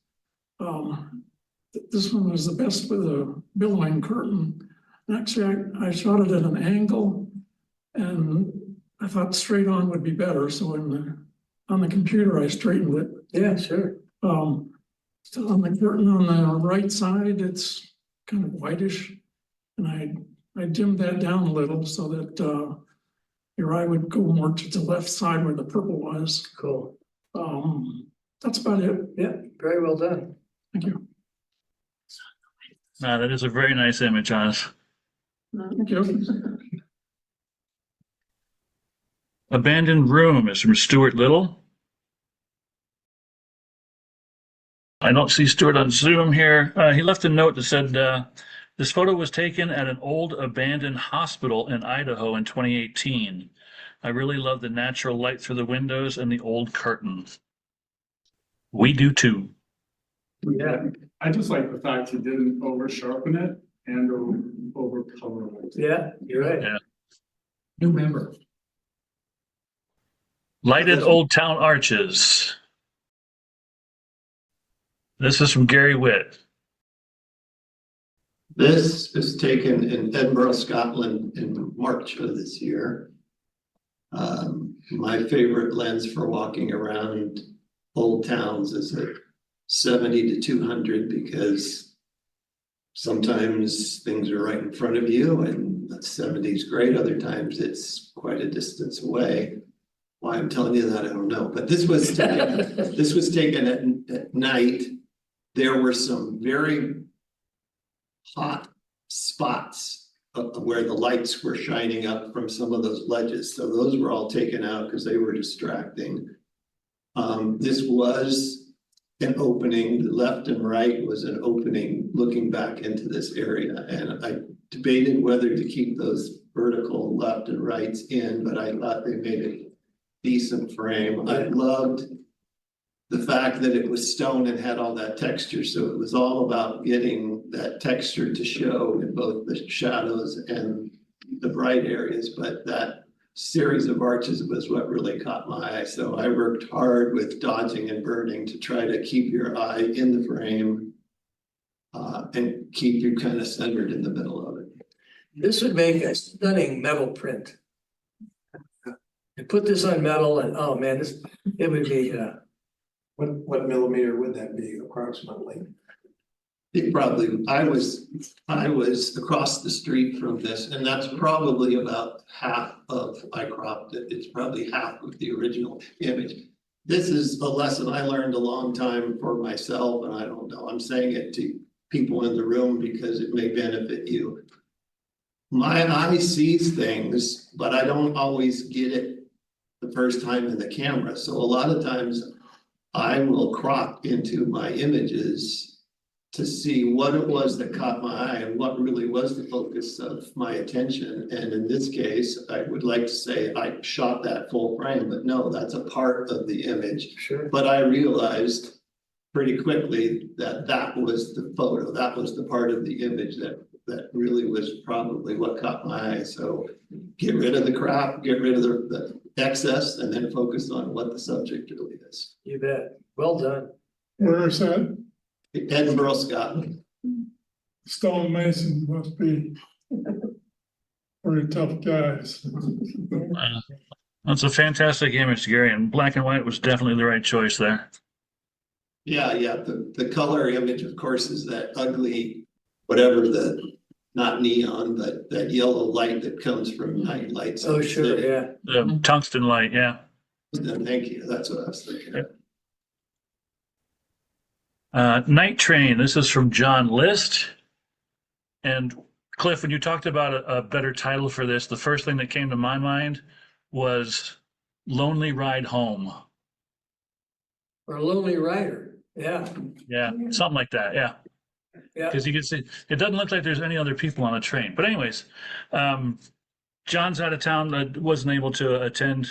[SPEAKER 14] This one was the best with a billowing curtain. And actually, I shot it at an angle, and I thought straight on would be better. So on the computer, I straightened it.
[SPEAKER 2] Yeah, sure.
[SPEAKER 14] So on the curtain on the right side, it's kind of whitish, and I dimmed that down a little so that your eye would go more to the left side where the purple was.
[SPEAKER 2] Cool.
[SPEAKER 14] That's about it.
[SPEAKER 2] Yeah, very well done.
[SPEAKER 14] Thank you.
[SPEAKER 1] That is a very nice image, Oz.
[SPEAKER 14] Thank you.
[SPEAKER 1] Abandoned Room is from Stuart Little. I don't see Stuart on Zoom here. He left a note that said, this photo was taken at an old abandoned hospital in Idaho in 2018. I really love the natural light through the windows and the old curtains. We do too.
[SPEAKER 14] Yeah, I just like the fact you didn't over sharpen it and over color it.
[SPEAKER 2] Yeah, you're right.
[SPEAKER 1] Yeah.
[SPEAKER 14] New member.
[SPEAKER 1] Lighted Old Town Arches. This is from Gary Witt.
[SPEAKER 15] This is taken in Edinburgh, Scotland in March of this year. My favorite lens for walking around old towns is a 70 to 200 because sometimes things are right in front of you and that 70 is great. Other times it's quite a distance away. Why I'm telling you that, I don't know. But this was taken at night. There were some very hot spots where the lights were shining up from some of those ledges. So those were all taken out because they were distracting. This was an opening, the left and right was an opening looking back into this area. And I debated whether to keep those vertical left and rights in, but I thought they made a decent frame. I loved the fact that it was stone and had all that texture. So it was all about getting that texture to show in both the shadows and the bright areas. But that series of arches was what really caught my eye. So I worked hard with dodging and burning to try to keep your eye in the frame and keep you kind of centered in the middle of it.
[SPEAKER 2] This would make a stunning metal print. To put this on metal and, oh man, it would be, what millimeter would that be approximately?
[SPEAKER 15] It probably, I was across the street from this, and that's probably about half of, I cropped it, it's probably half of the original image. This is a lesson I learned a long time for myself, and I don't know, I'm saying it to people in the room because it may benefit you. My eye sees things, but I don't always get it the first time in the camera. So a lot of times I will crop into my images to see what it was that caught my eye and what really was the focus of my attention. And in this case, I would like to say I shot that full frame, but no, that's a part of the image.
[SPEAKER 2] Sure.
[SPEAKER 15] But I realized pretty quickly that that was the photo, that was the part of the image that really was probably what caught my eye. So get rid of the crap, get rid of the excess, and then focus on what the subject really is.
[SPEAKER 2] You bet. Well done.
[SPEAKER 14] Where is that?
[SPEAKER 15] Edinburgh, Scotland.
[SPEAKER 14] Stonemason must be pretty tough guys.
[SPEAKER 1] That's a fantastic image, Gary, and black and white was definitely the right choice there.
[SPEAKER 15] Yeah, the color image, of course, is that ugly, whatever not neon, but that yellow light that comes from night lights.
[SPEAKER 2] Oh, sure, yeah.
[SPEAKER 1] The tungsten light, yeah.
[SPEAKER 15] Thank you, that's what I was thinking of.
[SPEAKER 1] Night Train, this is from John List. And Cliff, when you talked about a better title for this, the first thing that came to my mind was Lonely Ride Home.
[SPEAKER 2] Or a Lonely Rider, yeah.
[SPEAKER 1] Yeah, something like that, yeah.
[SPEAKER 2] Yeah.
[SPEAKER 1] Because you can see, it doesn't look like there's any other people on the train. But anyways, John's out of town, wasn't able to attend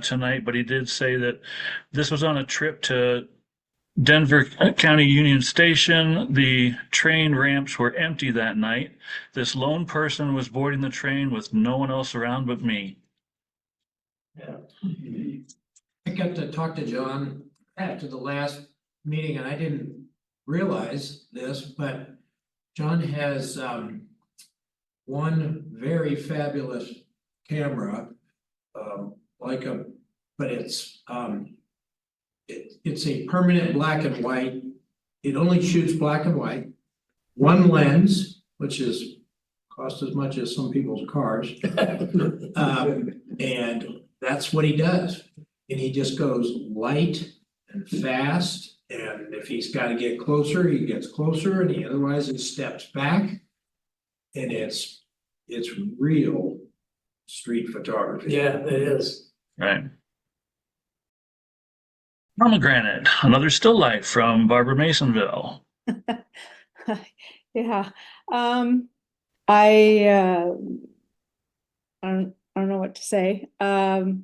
[SPEAKER 1] tonight, but he did say that this was on a trip to Denver County Union Station. The train ramps were empty that night. This lone person was boarding the train with no one else around but me.
[SPEAKER 2] Yeah. I got to talk to John after the last meeting, and I didn't realize this, but John has one very fabulous camera, but it's a permanent black and white. It only shoots black and white. One lens, which is cost as much as some people's cars. And that's what he does. And he just goes light and fast. And if he's got to get closer, he gets closer, and otherwise he steps back. And it's real street photography. Yeah, it is.
[SPEAKER 1] Right. Pomegranate, another still life from Barbara Masonville.
[SPEAKER 8] Yeah, I don't know what to say. The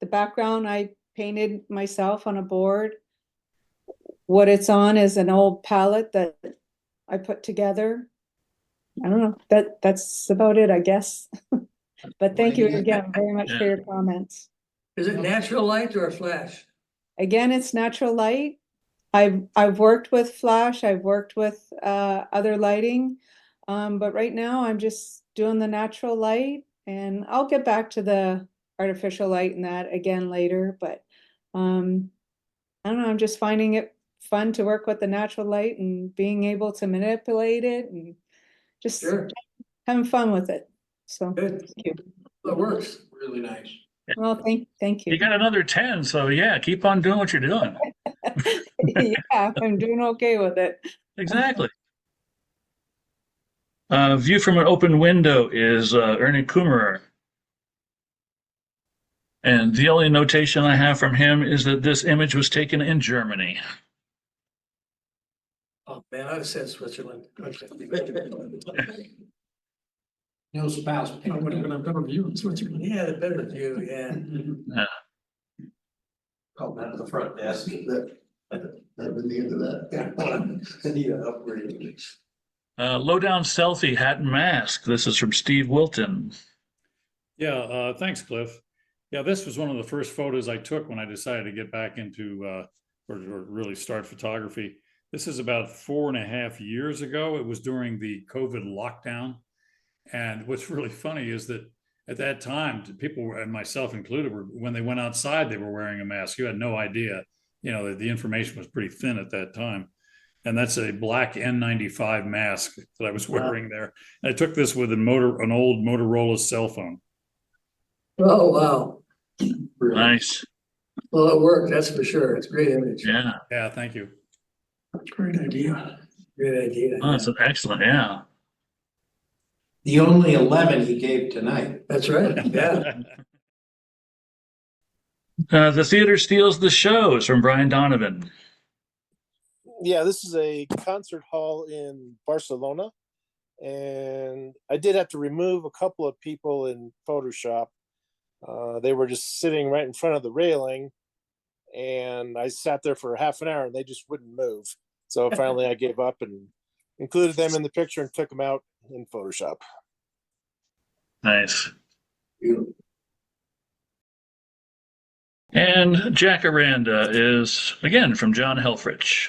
[SPEAKER 8] background I painted myself on a board. What it's on is an old palette that I put together. I don't know, that's about it, I guess. But thank you again very much for your comments.
[SPEAKER 2] Is it natural light or a flash?
[SPEAKER 8] Again, it's natural light. I've worked with flash, I've worked with other lighting, but right now I'm just doing the natural light, and I'll get back to the artificial light and that again later. But I don't know, I'm just finding it fun to work with the natural light and being able to manipulate it and just having fun with it. So
[SPEAKER 2] good.
[SPEAKER 8] Thank you.
[SPEAKER 2] That works really nice.
[SPEAKER 8] Well, thank you.
[SPEAKER 1] You got another 10, so yeah, keep on doing what you're doing.
[SPEAKER 8] Yeah, I'm doing okay with it.
[SPEAKER 1] Exactly. View from an open window is Ernie Kummerer. And the only notation I have from him is that this image was taken in Germany.
[SPEAKER 2] Oh, man, I said Switzerland. No spouse.
[SPEAKER 14] I would have been a better view in Switzerland.
[SPEAKER 2] Yeah, the better view, yeah.
[SPEAKER 1] Yeah.
[SPEAKER 6] Called that the front desk.
[SPEAKER 15] That was the end of that.
[SPEAKER 12] I need an upgrade.
[SPEAKER 1] Lowdown selfie hat and mask. This is from Steve Wilton.
[SPEAKER 9] Yeah, thanks, Cliff. Yeah, this was one of the first photos I took when I decided to get back into or really start photography. This is about 4.5 years ago. It was during the COVID lockdown. And what's really funny is that at that time, people, and myself included, when they went outside, they were wearing a mask. You had no idea. You know, the information was pretty thin at that time. And that's a black N95 mask that I was wearing there. And I took this with an old Motorola cell phone.
[SPEAKER 5] Oh, wow.
[SPEAKER 1] Nice.
[SPEAKER 5] Well, it worked, that's for sure. It's a great image.
[SPEAKER 1] Yeah.
[SPEAKER 9] Yeah, thank you.
[SPEAKER 14] Great idea.
[SPEAKER 5] Great idea.
[SPEAKER 1] Oh, that's excellent. Yeah.
[SPEAKER 12] The only 11 he gave tonight.
[SPEAKER 5] That's right. Yeah.
[SPEAKER 1] The theater steals the show is from Brian Donovan.
[SPEAKER 11] Yeah, this is a concert hall in Barcelona. And I did have to remove a couple of people in Photoshop. They were just sitting right in front of the railing. And I sat there for half an hour and they just wouldn't move. So finally I gave up and included them in the picture and took them out in Photoshop.
[SPEAKER 1] Nice. And Jacaranda is again from John Helfrich.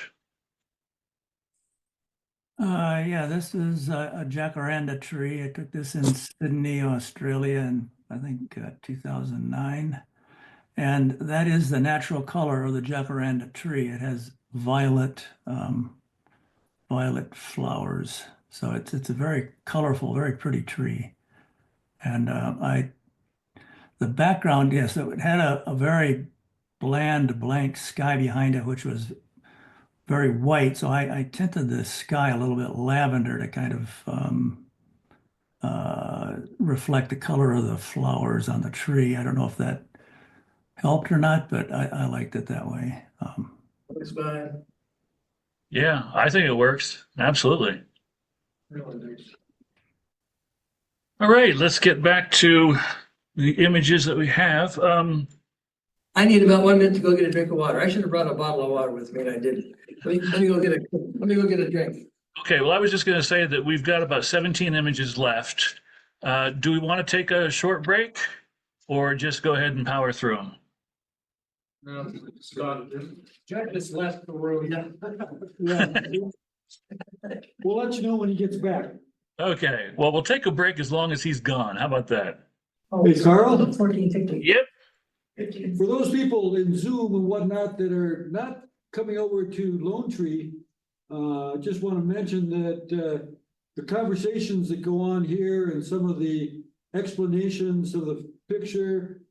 [SPEAKER 13] Yeah, this is a jacaranda tree. I took this in Sydney, Australia in, I think, 2009. And that is the natural color of the jacaranda tree. It has violet flowers. So it's a very colorful, very pretty tree. And the background, yes, it had a very bland blank sky behind it, which was very white. So I tinted the sky a little bit lavender to kind of reflect the color of the flowers on the tree. I don't know if that helped or not, but I liked it that way.
[SPEAKER 5] Looks fine.
[SPEAKER 1] Yeah, I think it works. Absolutely.
[SPEAKER 5] Really nice.
[SPEAKER 1] All right, let's get back to the images that we have.
[SPEAKER 5] I need about 1 minute to go get a drink of water. I should have brought a bottle of water with me and I didn't. Let me go get a drink.
[SPEAKER 1] Okay, well, I was just going to say that we've got about 17 images left. Do we want to take a short break or just go ahead and power through them?
[SPEAKER 12] Scott, Jack just left the room. Yeah. We'll let you know when he gets back.
[SPEAKER 1] Okay, well, we'll take a break as long as he's gone. How about that?
[SPEAKER 12] Hey, Carl,
[SPEAKER 5] 14, 15.
[SPEAKER 1] Yep.
[SPEAKER 12] for those people in Zoom and whatnot that are not coming over to Lone Tree, just want to mention that the conversations that go on here and some of the explanations of the picture,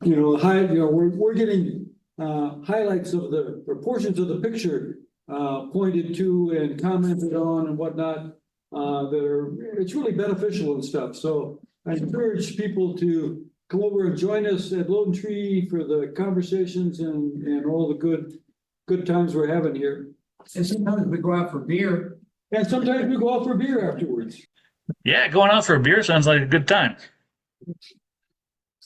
[SPEAKER 12] we're getting highlights of the or portions of the picture pointed to and commented on and whatnot it's really beneficial and stuff. So I encourage people to come over and join us at Lone Tree for the conversations and all the good times we're having here.
[SPEAKER 5] And sometimes we go out for beer.
[SPEAKER 12] And sometimes we go out for beer afterwards.
[SPEAKER 1] Yeah, going out for a beer sounds like a good time.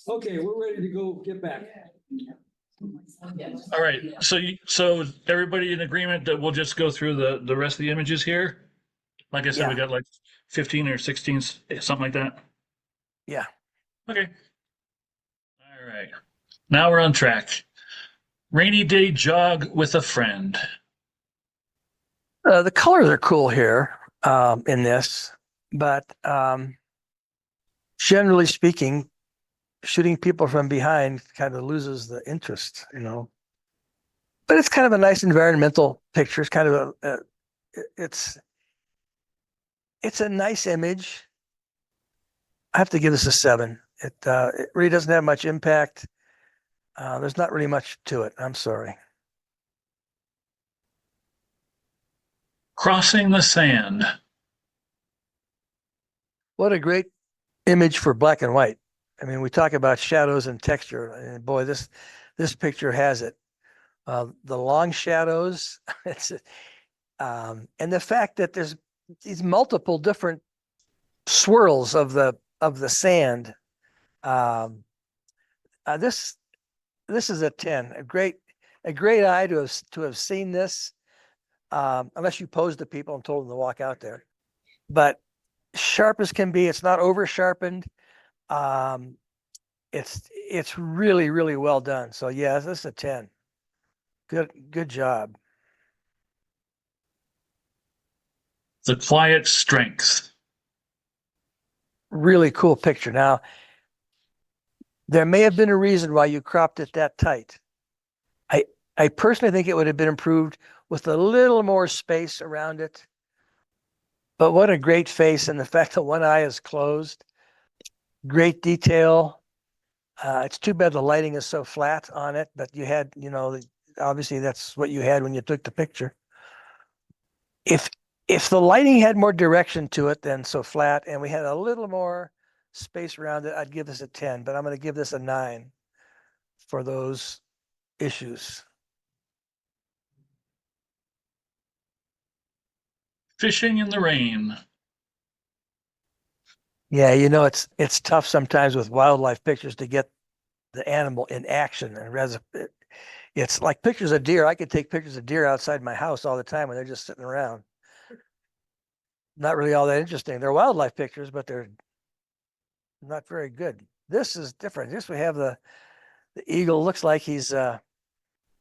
[SPEAKER 12] Okay, we're ready to go get back.
[SPEAKER 1] All right, so everybody in agreement that we'll just go through the rest of the images here? Like I said, we got like 15 or 16, something like that.
[SPEAKER 5] Yeah.
[SPEAKER 1] Okay. All right. Now we're on track. Rainy day jog with a friend.
[SPEAKER 5] The colors are cool here in this, but generally speaking, shooting people from behind kind of loses the interest, But it's kind of a nice environmental picture. It's kind of it's a nice image. I have to give this a 7. It really doesn't have much impact. There's not really much to it. I'm sorry.
[SPEAKER 1] Crossing the sand.
[SPEAKER 5] What a great image for black and white. I mean, we talk about shadows and texture, and boy, this picture has it. The long shadows, and the fact that there's these multiple different swirls of the sand. This is a 10. A great a great eye to have seen this. Unless you posed to people and told them to walk out there, but sharp as can be. It's not over sharpened. It's really, really well done. So yeah, this is a 10. Good job.
[SPEAKER 1] The Quiet Strength.
[SPEAKER 5] Really cool picture. Now, there may have been a reason why you cropped it that tight. I personally think it would have been improved with a little more space around it. But what a great face, and the fact that one eye is closed. Great detail. It's too bad the lighting is so flat on it, but you had, obviously that's what you had when you took the picture. If the lighting had more direction to it than so flat, and we had a little more space around it, I'd give this a 10, but I'm going to give this a 9 for those issues.
[SPEAKER 1] Fishing in the Rain.
[SPEAKER 5] Yeah, it's tough sometimes with wildlife pictures to get the animal in action, and it's like pictures of deer. I could take pictures of deer outside my house all the time when they're just sitting around. Not really all that interesting. They're wildlife pictures, but they're not very good. This is different. This we have the eagle. Looks like he's on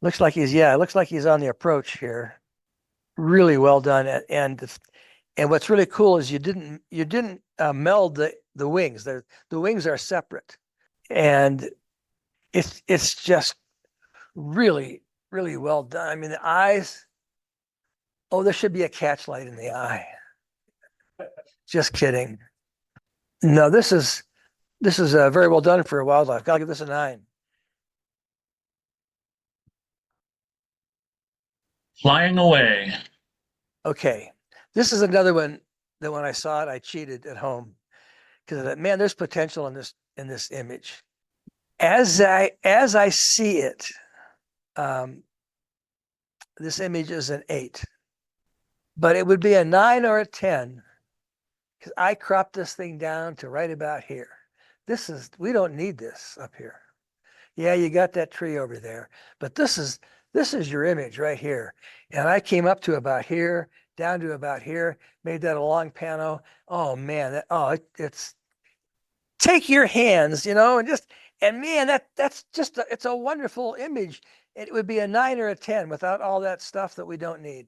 [SPEAKER 5] the approach here. Really well done. And what's really cool is you didn't meld the wings. The wings are separate, and it's just really, really well done. I mean, the eyes. Oh, there should be a catch light in the eye. Just kidding. No, this is very well done for a wildlife. I'll give this a 9.
[SPEAKER 1] Flying Away.
[SPEAKER 5] Okay, this is another one that when I saw it, I cheated at home because I thought, man, there's potential in this image. As I see it, this image is an 8, but it would be a 9 or a 10 because I cropped this thing down to right about here. We don't need this up here. Yeah, you got that tree over there, but this is your image right here. And I came up to about here, down to about here, made that a long pano. Oh man, it's take your hands, and man, that's just it's a wonderful image. It would be a 9 or a 10 without all that stuff that we don't need,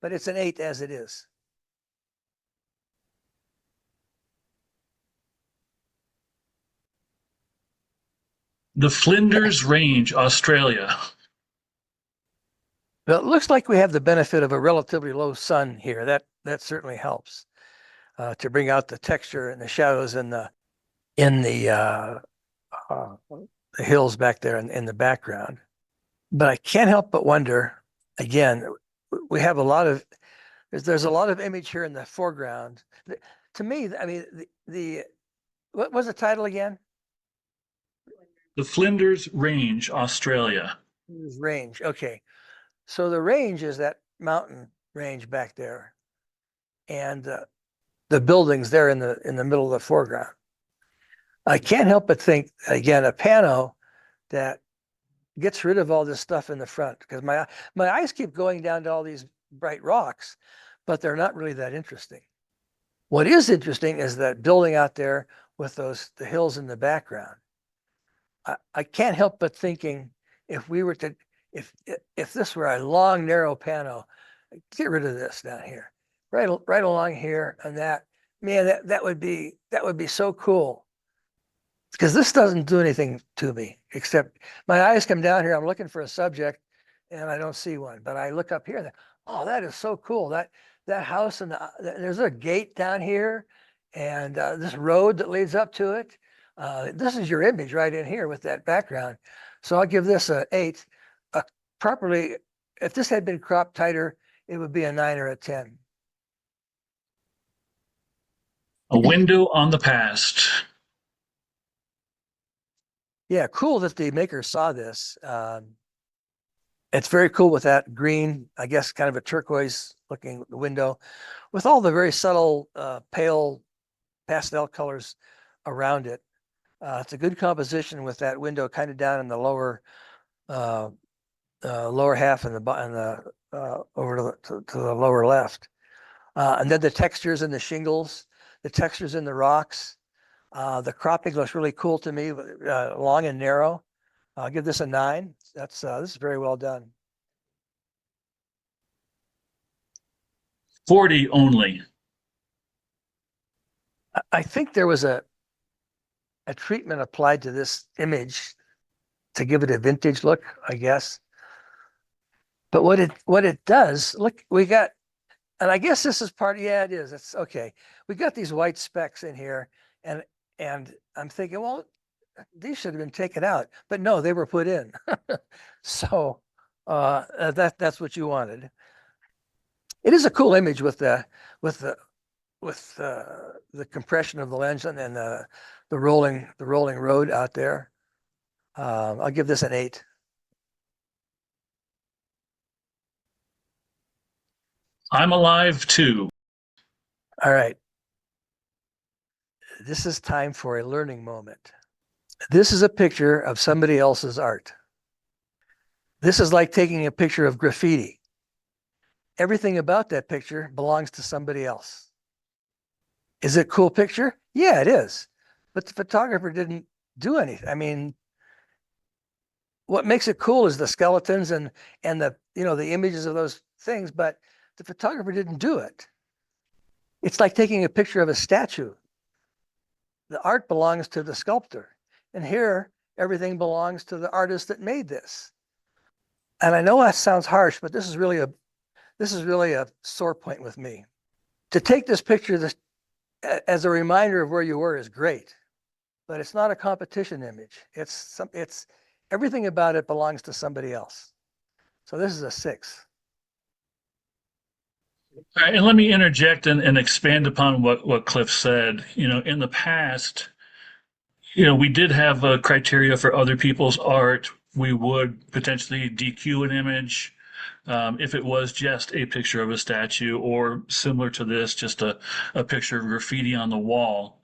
[SPEAKER 5] but it's an 8 as it is.
[SPEAKER 1] The Flinders Range, Australia.
[SPEAKER 5] Well, it looks like we have the benefit of a relatively low sun here. That certainly helps to bring out the texture and the shadows in the hills back there in the background. But I can't help but wonder. Again, we have there's a lot of image here in the foreground. To me, I mean, what was the title again?
[SPEAKER 1] The Flinders Range, Australia.
[SPEAKER 5] Range. Okay. So the range is that mountain range back there. And the buildings there in the middle of the foreground. I can't help but think, again, a pano that gets rid of all this stuff in the front, because my eyes keep going down to all these bright rocks, but they're not really that interesting. What is interesting is that building out there with the hills in the background. I can't help but thinking if this were a long, narrow pano, get rid of this down here, right along here, and that would be so cool. Because this doesn't do anything to me, except my eyes come down here. I'm looking for a subject, and I don't see one. But I look up here, and oh, that is so cool. That house, and there's a gate down here, and this road that leads up to it. This is your image right in here with that background. So I'll give this a 8. Properly, if this had been cropped tighter, it would be a 9 or a 10.
[SPEAKER 1] A Window on the Past.
[SPEAKER 5] Yeah, cool that the maker saw this. It's very cool with that green, I guess, kind of a turquoise looking window with all the very subtle pale pastel colors around it. It's a good composition with that window kind of down in the lower lower half and over to the lower left. And then the textures in the shingles, the textures in the rocks. The cropping looks really cool to me, long and narrow. I'll give this a 9. This is very well done.
[SPEAKER 1] 40 only.
[SPEAKER 5] I think there was a treatment applied to this image to give it a vintage look, I guess. But what it does, look, we got, and I guess this is part, yeah, it is. It's okay. We got these white specks in here, and I'm thinking, well, these should have been taken out, but no, they were put in. So that's what you wanted. It is a cool image with the compression of the lens and then the rolling road out there. I'll give this an 8.
[SPEAKER 1] I'm alive too.
[SPEAKER 5] All right. This is time for a learning moment. This is a picture of somebody else's art. This is like taking a picture of graffiti. Everything about that picture belongs to somebody else. Is it a cool picture? Yeah, it is. But the photographer didn't do anything. I mean, what makes it cool is the skeletons and the, the images of those things, but the photographer didn't do it. It's like taking a picture of a statue. The art belongs to the sculptor. And here, everything belongs to the artist that made this. And I know that sounds harsh, but this is really a sore point with me. To take this picture as a reminder of where you were is great, but it's not a competition image. It's everything about it belongs to somebody else. So this is a 6.
[SPEAKER 1] All right, and let me interject and expand upon what Cliff said. In the past, we did have a criteria for other people's art. We would potentially DQ an image if it was just a picture of a statue, or similar to this, just a picture of graffiti on the wall.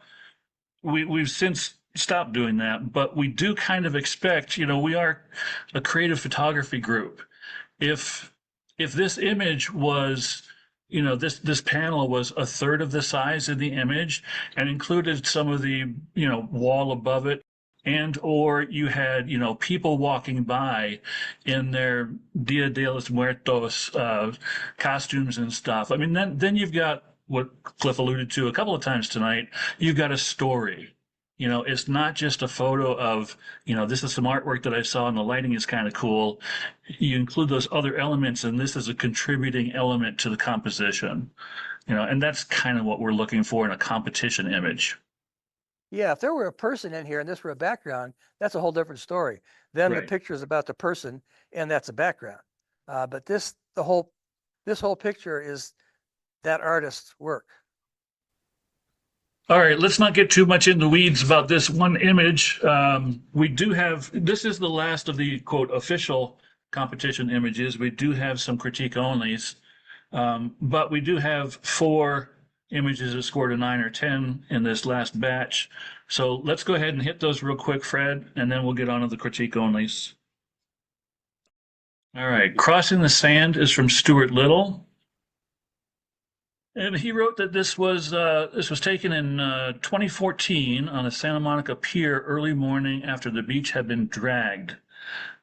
[SPEAKER 1] We've since stopped doing that, but we do kind of expect, we are a creative photography group. If this image was, this panel was a third of the size of the image and included some of the, wall above it, and or you had, people walking by in their Dia de los Muertos costumes and stuff. I mean, then you've got what Cliff alluded to a couple of times tonight. You've got a story. It's not just a photo of, this is some artwork that I saw and the lighting is kind of cool. You include those other elements, and this is a contributing element to the composition. And that's kind of what we're looking for in a competition image.
[SPEAKER 5] Yeah, if there were a person in here and this were a background, that's a whole different story. Then the
[SPEAKER 1] Right.
[SPEAKER 5] picture is about the person, and that's a background. But this whole picture is that artist's work.
[SPEAKER 1] All right, let's not get too much in the weeds about this one image. We do have, this is the last of the quote official competition images. We do have some critique onlys, but we do have 4 images that scored a 9 or 10 in this last batch. So let's go ahead and hit those real quick, Fred, and then we'll get on to the critique onlys. All right, Crossing the Sand is from Stuart Little. And he wrote that this was taken in 2014 on a Santa Monica pier early morning after the beach had been dragged.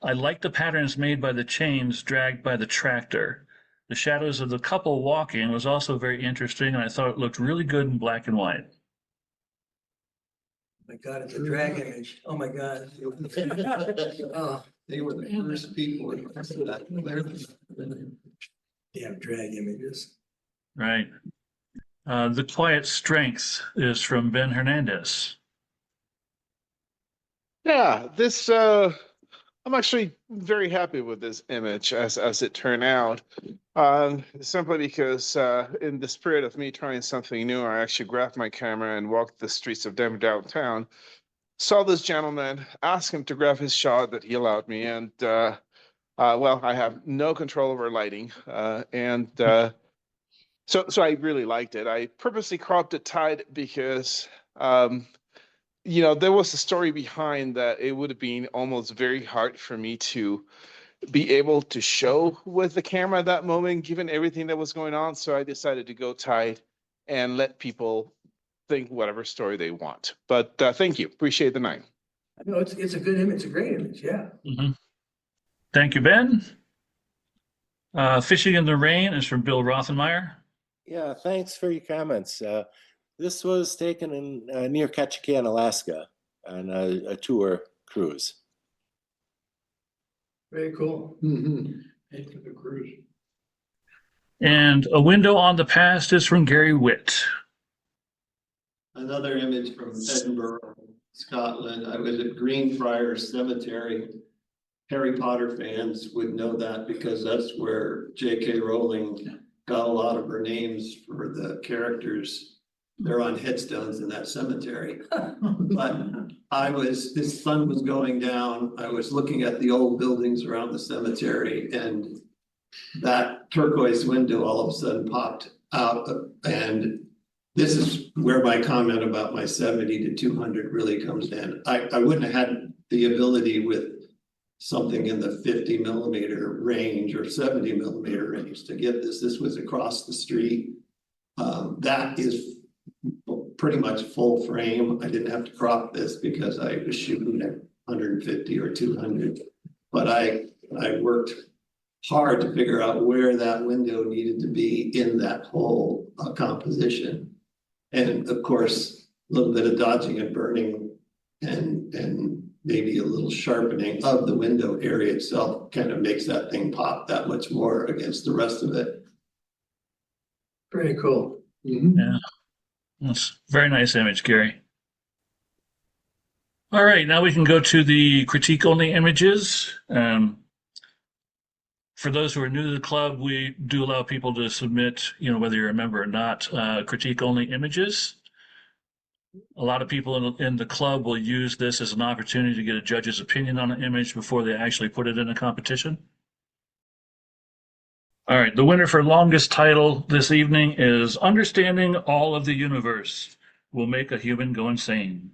[SPEAKER 1] I liked the patterns made by the chains dragged by the tractor. The shadows of the couple walking was also very interesting, and I thought it looked really good in black and white.
[SPEAKER 5] My God, it's a drag image. Oh my God. Oh,
[SPEAKER 15] They were the first people.
[SPEAKER 5] damn drag images.
[SPEAKER 1] Right. The Quiet Strength is from Ben Hernandez.
[SPEAKER 16] Yeah, I'm actually very happy with this image as it turned out. Simply because in the spirit of me trying something new, I actually grabbed my camera and walked the streets of Denver downtown, saw this gentleman, asked him to grab his shot that he allowed me, and well, I have no control over lighting, so I really liked it. I purposely cropped it tight because there was a story behind that. It would have been almost very hard for me to be able to show with the camera at that moment, given everything that was going on. So I decided to go tight and let people think whatever story they want. But thank you. Appreciate the night.
[SPEAKER 5] No, it's a good image, it's a great image, yeah.
[SPEAKER 1] Mhm. Thank you, Ben. Fishing in the Rain is from Bill Rothenmeyer.
[SPEAKER 17] Yeah, thanks for your comments. This was taken in near Ketchikan, Alaska, on a tour cruise.
[SPEAKER 5] Very cool.
[SPEAKER 1] And A Window on the Past is from Gary Witt.
[SPEAKER 15] Another image from Edinburgh, Scotland. I was at Greenfriars Cemetery. Harry Potter fans would know that because that's where J.K. Rowling got a lot of her names for the characters. They're on headstones in that cemetery. But this sun was going down. I was looking at the old buildings around the cemetery, and that turquoise window all of a sudden popped out. And this is where my comment about my 70 to 200 really comes in. I wouldn't have had the ability with something in the 50 millimeter range or 70 millimeter range to get this. This was across the street. That is pretty much full frame. I didn't have to crop this because I was shooting at 150 or 200, but I worked hard to figure out where that window needed to be in that whole composition. And of course, a little bit of dodging and burning and maybe a little sharpening of the window area itself kind of makes that thing pop that much more against the rest of it.
[SPEAKER 5] Very cool.
[SPEAKER 1] Yeah. That's a very nice image, Gary. All right, now we can go to the critique only images. For those who are new to the club, we do allow people to submit, whether you're a member or not, critique only images. A lot of people in the club will use this as an opportunity to get a judge's opinion on an image before they actually put it in a competition. All right, the winner for longest title this evening is Understanding All of the Universe Will Make a Human Go Insane.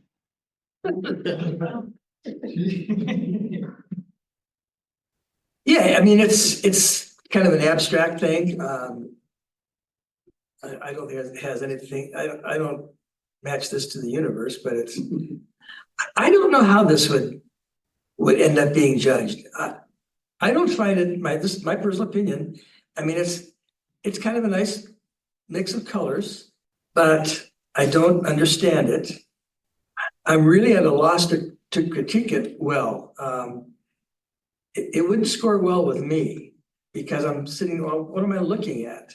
[SPEAKER 5] Yeah, I mean, it's kind of an abstract thing. I don't think it has anything, I don't match this to the universe, but I don't know how this would end up being judged. I don't find it, this is my personal opinion. I mean, it's kind of a nice mix of colors, but I don't understand it. I'm really at a loss to critique it well. It wouldn't score well with me because I'm sitting, well, what am I looking at?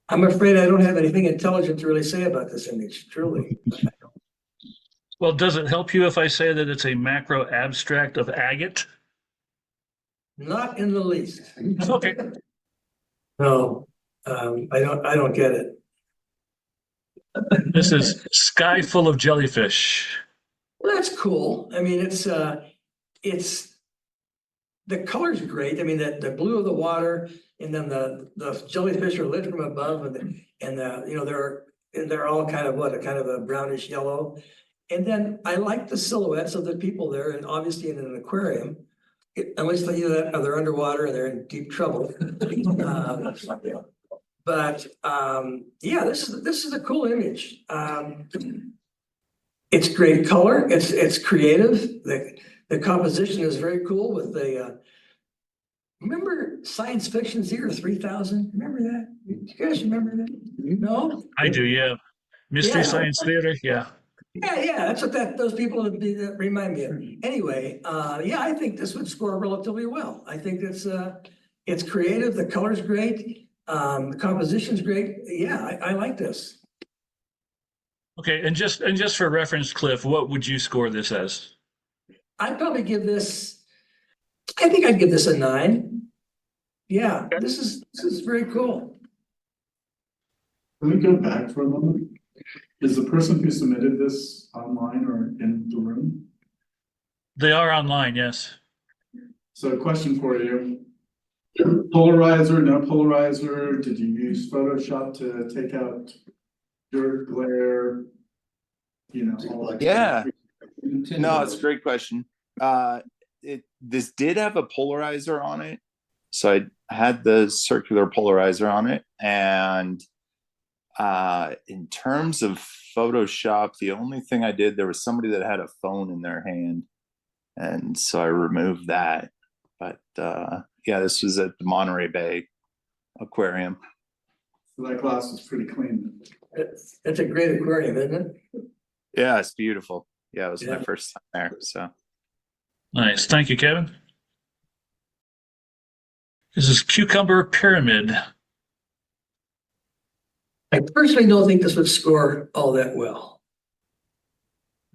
[SPEAKER 5] I'm afraid I don't have anything intelligent to really say about this image, truly.
[SPEAKER 1] Well, does it help you if I say that it's a macro abstract of agate?
[SPEAKER 5] Not in the least.
[SPEAKER 1] Okay.
[SPEAKER 5] No, I don't get it.
[SPEAKER 1] This is Sky Full of Jellyfish.
[SPEAKER 5] Well, that's cool. I mean, it's the color's great. I mean, the blue of the water, and then the jellyfish are lit from above, and they're all kind of a brownish yellow. And then I like the silhouettes of the people there, and obviously in an aquarium, unless they're underwater and they're in deep trouble. But yeah, this is a cool image. It's great color. It's creative. The composition is very cool with the. Remember Science Fiction Year 3000? Remember that? You guys remember that? No?
[SPEAKER 1] I do, yeah. Mystery
[SPEAKER 5] Yeah.
[SPEAKER 1] Science Theater, yeah.
[SPEAKER 5] Yeah, that's what those people that remind me of. Anyway, yeah, I think this would score relatively well. I think it's creative. The color's great. The composition's great. Yeah, I like this.
[SPEAKER 1] Okay, and just for reference, Cliff, what would you score this as?
[SPEAKER 5] I'd probably give this. I think I'd give this a 9. Yeah, this is very cool.
[SPEAKER 18] Let me go back for a moment. Is the person who submitted this online or in the room?
[SPEAKER 1] They are online, yes.
[SPEAKER 18] So a question for you. Polarizer, no polarizer? Did you use Photoshop to take out dirt, glare? All that
[SPEAKER 19] Yeah.
[SPEAKER 18] stuff?
[SPEAKER 19] No, it's a great question. this did have a polarizer on it. So I had the circular polarizer on it. And in terms of Photoshop, the only thing I did, there was somebody that had a phone in their hand. And so I removed that. But yeah, this was at the Monterey Bay Aquarium.
[SPEAKER 18] So that glass was pretty clean.
[SPEAKER 5] It's a great aquarium, isn't it?
[SPEAKER 19] Yeah, it's beautiful. Yeah, it was
[SPEAKER 5] Yeah.
[SPEAKER 19] my first time there. So
[SPEAKER 1] Nice. Thank you, Kevin. This is Cucumber Pyramid.
[SPEAKER 5] I personally don't think this would score all that well.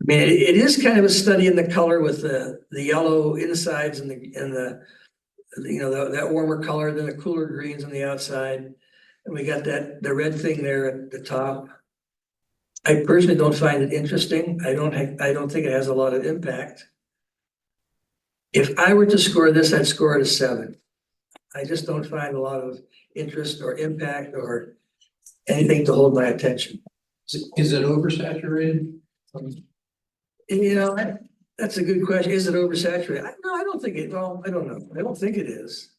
[SPEAKER 5] I mean, it is kind of a study in the color with the yellow insides and the that warmer color than the cooler greens on the outside. And we got the red thing there at the top. I personally don't find it interesting. I don't think it has a lot of impact. If I were to score this, I'd score it a 7. I just don't find a lot of interest or impact or anything to hold my attention.
[SPEAKER 12] Is it oversaturated?
[SPEAKER 5] You know, that's a good question. Is it oversaturated? No, I don't think it. Well, I don't know. I don't think it is.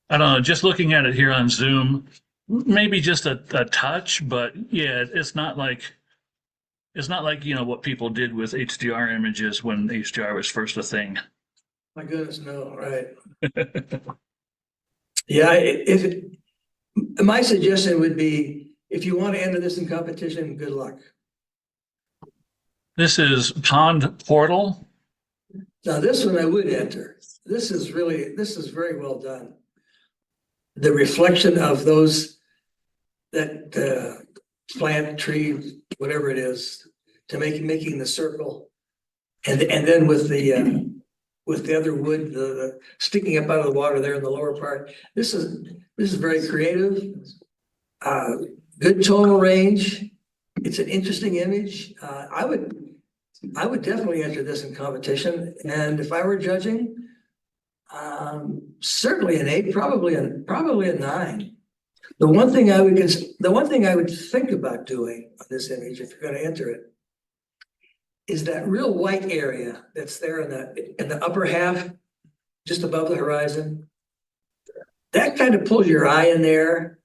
[SPEAKER 1] I don't know, just looking at it here on Zoom, maybe just a touch, but yeah, it's not like, what people did with HDR images when HDR was first a thing.
[SPEAKER 5] My goodness, no, right. Yeah, my suggestion would be, if you want to enter this in competition, good luck.
[SPEAKER 1] This is Pond Portal.
[SPEAKER 5] Now, this one I would enter. This is very well done. The reflection of that plant, tree, whatever it is, to making the circle, and then with the other wood, the sticking up out of the water there in the lower part. This is very creative. Good tonal range. It's an interesting image. I would definitely enter this in competition, and if I were judging, certainly an 8, probably a 9. The one thing I would think about doing on this image, if you're going to enter it, is that real white area that's there in the upper half, just above the horizon. That kind of pulls your eye in there,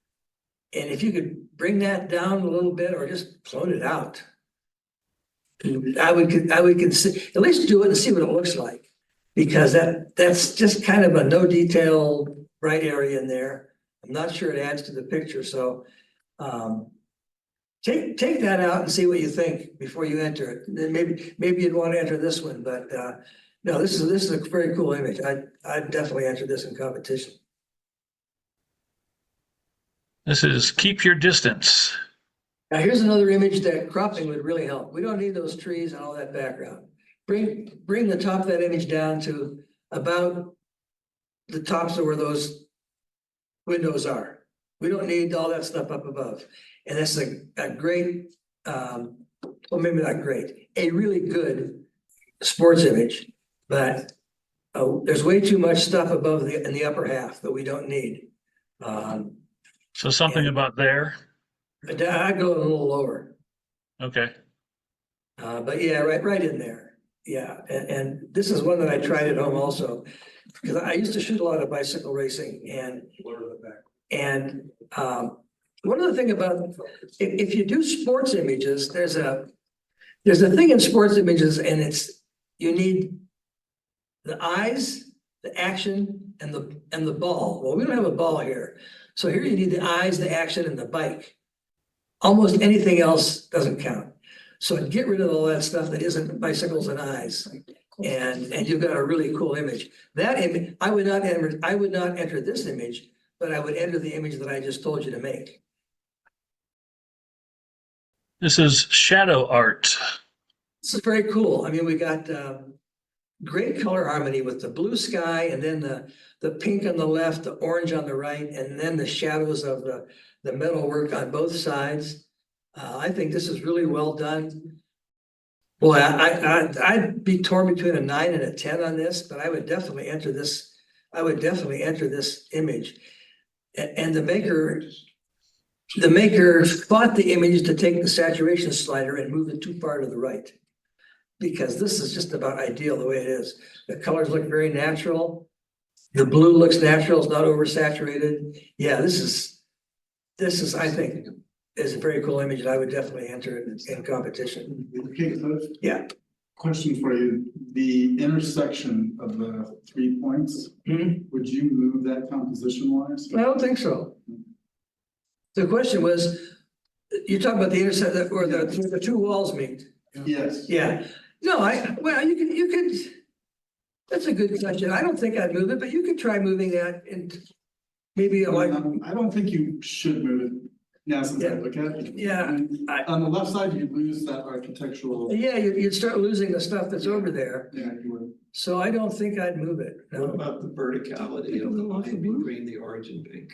[SPEAKER 5] and if you could bring that down a little bit or just float it out, I would consider, at least do it and see what it looks like. Because that's just kind of a no detail bright area in there. I'm not sure it adds to the picture, so take that out and see what you think before you enter it. Then maybe you'd want to enter this one, but no, this is a very cool image. I'd definitely enter this in competition.
[SPEAKER 1] This is Keep Your Distance.
[SPEAKER 5] Now here's another image that cropping would really help. We don't need those trees and all that background. Bring the top of that image down to about the tops of where those windows are. We don't need all that stuff up above. And that's a great, well, maybe not great, a really good sports image, but there's way too much stuff above in the upper half that we don't need.
[SPEAKER 1] So something about there.
[SPEAKER 5] I'd go a little lower.
[SPEAKER 1] Okay.
[SPEAKER 5] But yeah, right in there. Yeah, and this is one that I tried at home also, because I used to shoot a lot of bicycle racing, and one of the thing about if you do sports images, there's a thing in sports images, and you need the eyes, the action, and the ball. Well, we don't have a ball here, so here you need the eyes, the action, and the bike. Almost anything else doesn't count. So get rid of all that stuff that isn't bicycles and eyes, and you've got a really cool image. That image, I would not enter this image, but I would enter the image that I just told you to make.
[SPEAKER 1] This is Shadow Art.
[SPEAKER 5] This is very cool. I mean, we got great color harmony with the blue sky, and then the pink on the left, the orange on the right, and then the shadows of the metal work on both sides. I think this is really well done. Boy, I'd be torn between a 9 and a 10 on this, but I would definitely enter this. I would definitely enter this image. And the maker fought the image to take the saturation slider and move it too far to the right. because this is just about ideal the way it is. The colors look very natural. The blue looks natural, it's not oversaturated. Yeah, this is, I think, is a very cool image and I would definitely enter it in competition.
[SPEAKER 18] Okay, Cliff,
[SPEAKER 5] Yeah.
[SPEAKER 18] question for you. The intersection of the 3 points, would you move that composition wise?
[SPEAKER 5] I don't think so. The question was, you're talking about the intersection where the two walls meet.
[SPEAKER 18] Yes.
[SPEAKER 5] Yeah, no, well, you could, that's a good question. I don't think I'd move it, but you could try moving that and maybe like,
[SPEAKER 18] I don't think you should move it now since I look at it.
[SPEAKER 5] yeah.
[SPEAKER 18] On the left side, you lose that architectural.
[SPEAKER 5] Yeah, you'd start losing the stuff that's over there.
[SPEAKER 18] Yeah, you would.
[SPEAKER 5] So I don't think I'd move it.
[SPEAKER 15] What
[SPEAKER 5] No.
[SPEAKER 15] about the verticality of the line between the orange and pink?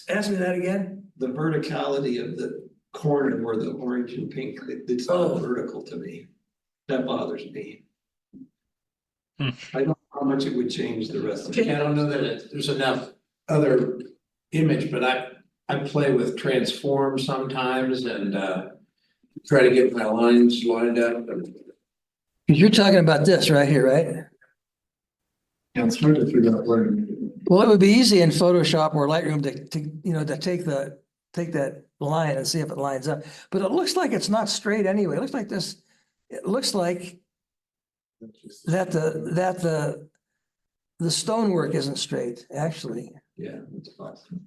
[SPEAKER 5] Ask me that again.
[SPEAKER 15] The verticality of the corner where the orange and pink, it's not vertical to me. That bothers me. I don't know how much it would change the rest of it.
[SPEAKER 12] I don't know that there's enough other image, but I play with transform sometimes and try to get my lines lined up.
[SPEAKER 5] You're talking about this right here, right?
[SPEAKER 18] Yeah, it's hard to figure out where to move it.
[SPEAKER 5] Well, it would be easy in Photoshop or Lightroom to take that line and see if it lines up. But it looks like it's not straight anyway. It looks like this. It looks like that the stonework isn't straight, actually.
[SPEAKER 15] Yeah, it's possible.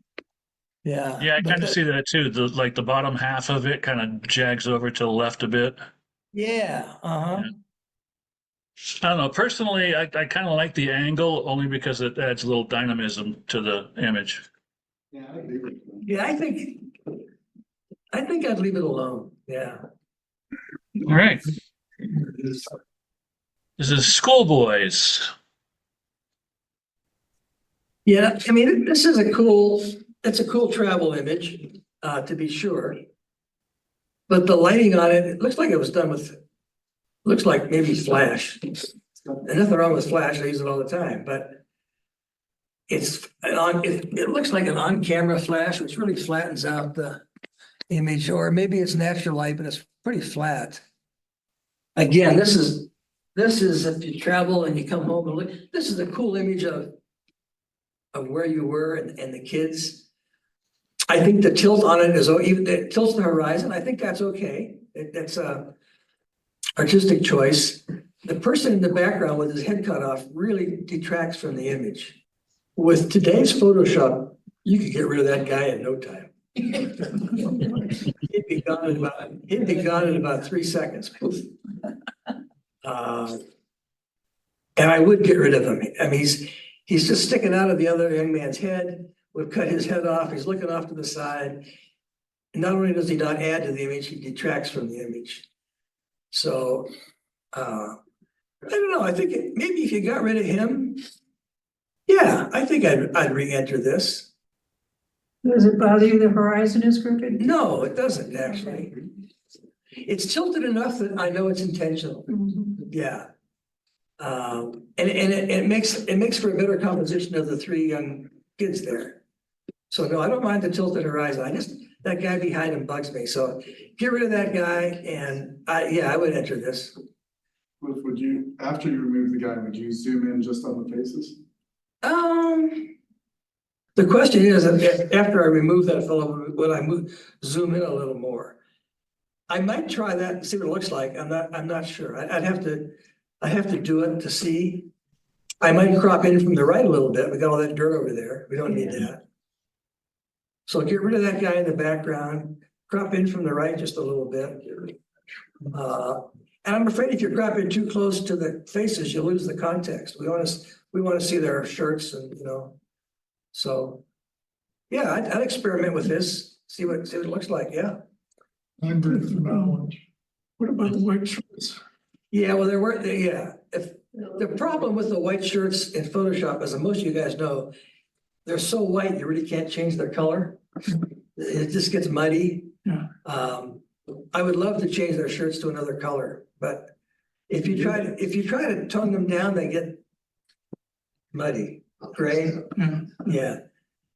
[SPEAKER 5] Yeah.
[SPEAKER 1] Yeah, I
[SPEAKER 5] but
[SPEAKER 1] kind of see that too. The bottom half of it kind of jags over to the left a bit.
[SPEAKER 5] Yeah, uh-huh.
[SPEAKER 1] I don't know. Personally, I kind of like the angle only because it adds a little dynamism to the image.
[SPEAKER 18] Yeah, I agree with you.
[SPEAKER 5] Yeah, I think I'd leave it alone. Yeah.
[SPEAKER 1] All right. This is Schoolboys.
[SPEAKER 5] Yeah, I mean, this is it's a cool travel image, to be sure. But the lighting on it, it looks like it was done with, looks like maybe flash. There's nothing wrong with flash, I use it all the time, but it looks like an on-camera flash, which really flattens out the image, or maybe it's natural light, but it's pretty flat. Again, this is if you travel and you come home and look, this is a cool image of where you were and the kids. I think the tilt on it is, even it tilts the horizon. I think that's okay. That's a artistic choice. The person in the background with his head cut off really detracts from the image. With today's Photoshop, you could get rid of that guy in no time. He'd be gone in about 3 seconds. And I would get rid of him. I mean, he's just sticking out of the other young man's head. We've cut his head off. He's looking off to the side. And not only does he not add to the image, he detracts from the image. So, I don't know. I think maybe if you got rid of him, yeah, I think I'd re-enter this.
[SPEAKER 20] Does it bother you the horizon is crooked?
[SPEAKER 5] No, it doesn't actually. It's tilted enough that I know it's intentional. Yeah. And it makes for a better composition of the 3 young kids there. So no, I don't mind the tilted horizon. That guy behind him bugs me. So get rid of that guy and I would enter this.
[SPEAKER 18] Would you, after you remove the guy, would you zoom in just on the faces?
[SPEAKER 5] The question is, after I remove that fellow, would I zoom in a little more? I might try that and see what it looks like. I'm not sure. I'd have to do it to see. I might crop in from the right a little bit. We got all that dirt over there. We don't need that. So get rid of that guy in the background, crop in from the right just a little bit. And I'm afraid if you crop in too close to the faces, you lose the context. We want to see their shirts and, so yeah, I'd experiment with this, see what it looks like. Yeah.
[SPEAKER 14] I agree with the balance. What about the white shirts?
[SPEAKER 5] Yeah, well, if the problem with the white shirts in Photoshop, as most of you guys know, they're so white, you really can't change their color. It just gets muddy.
[SPEAKER 14] Yeah.
[SPEAKER 5] I would love to change their shirts to another color, but if you try to tone them down, they get muddy, gray. Yeah.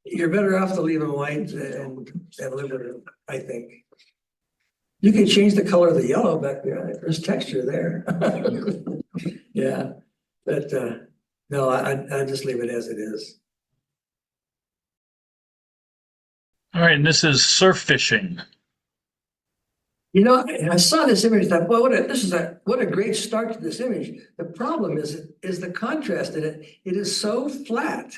[SPEAKER 5] You're better off to leave them white and live with it, I think. You can change the color of the yellow back there. There's texture there. Yeah, but no, I just leave it as it is.
[SPEAKER 1] All right, and this is surf fishing.
[SPEAKER 5] You know, and I saw this image. That boy, what a great start to this image. The problem is the contrast in it. It is so flat.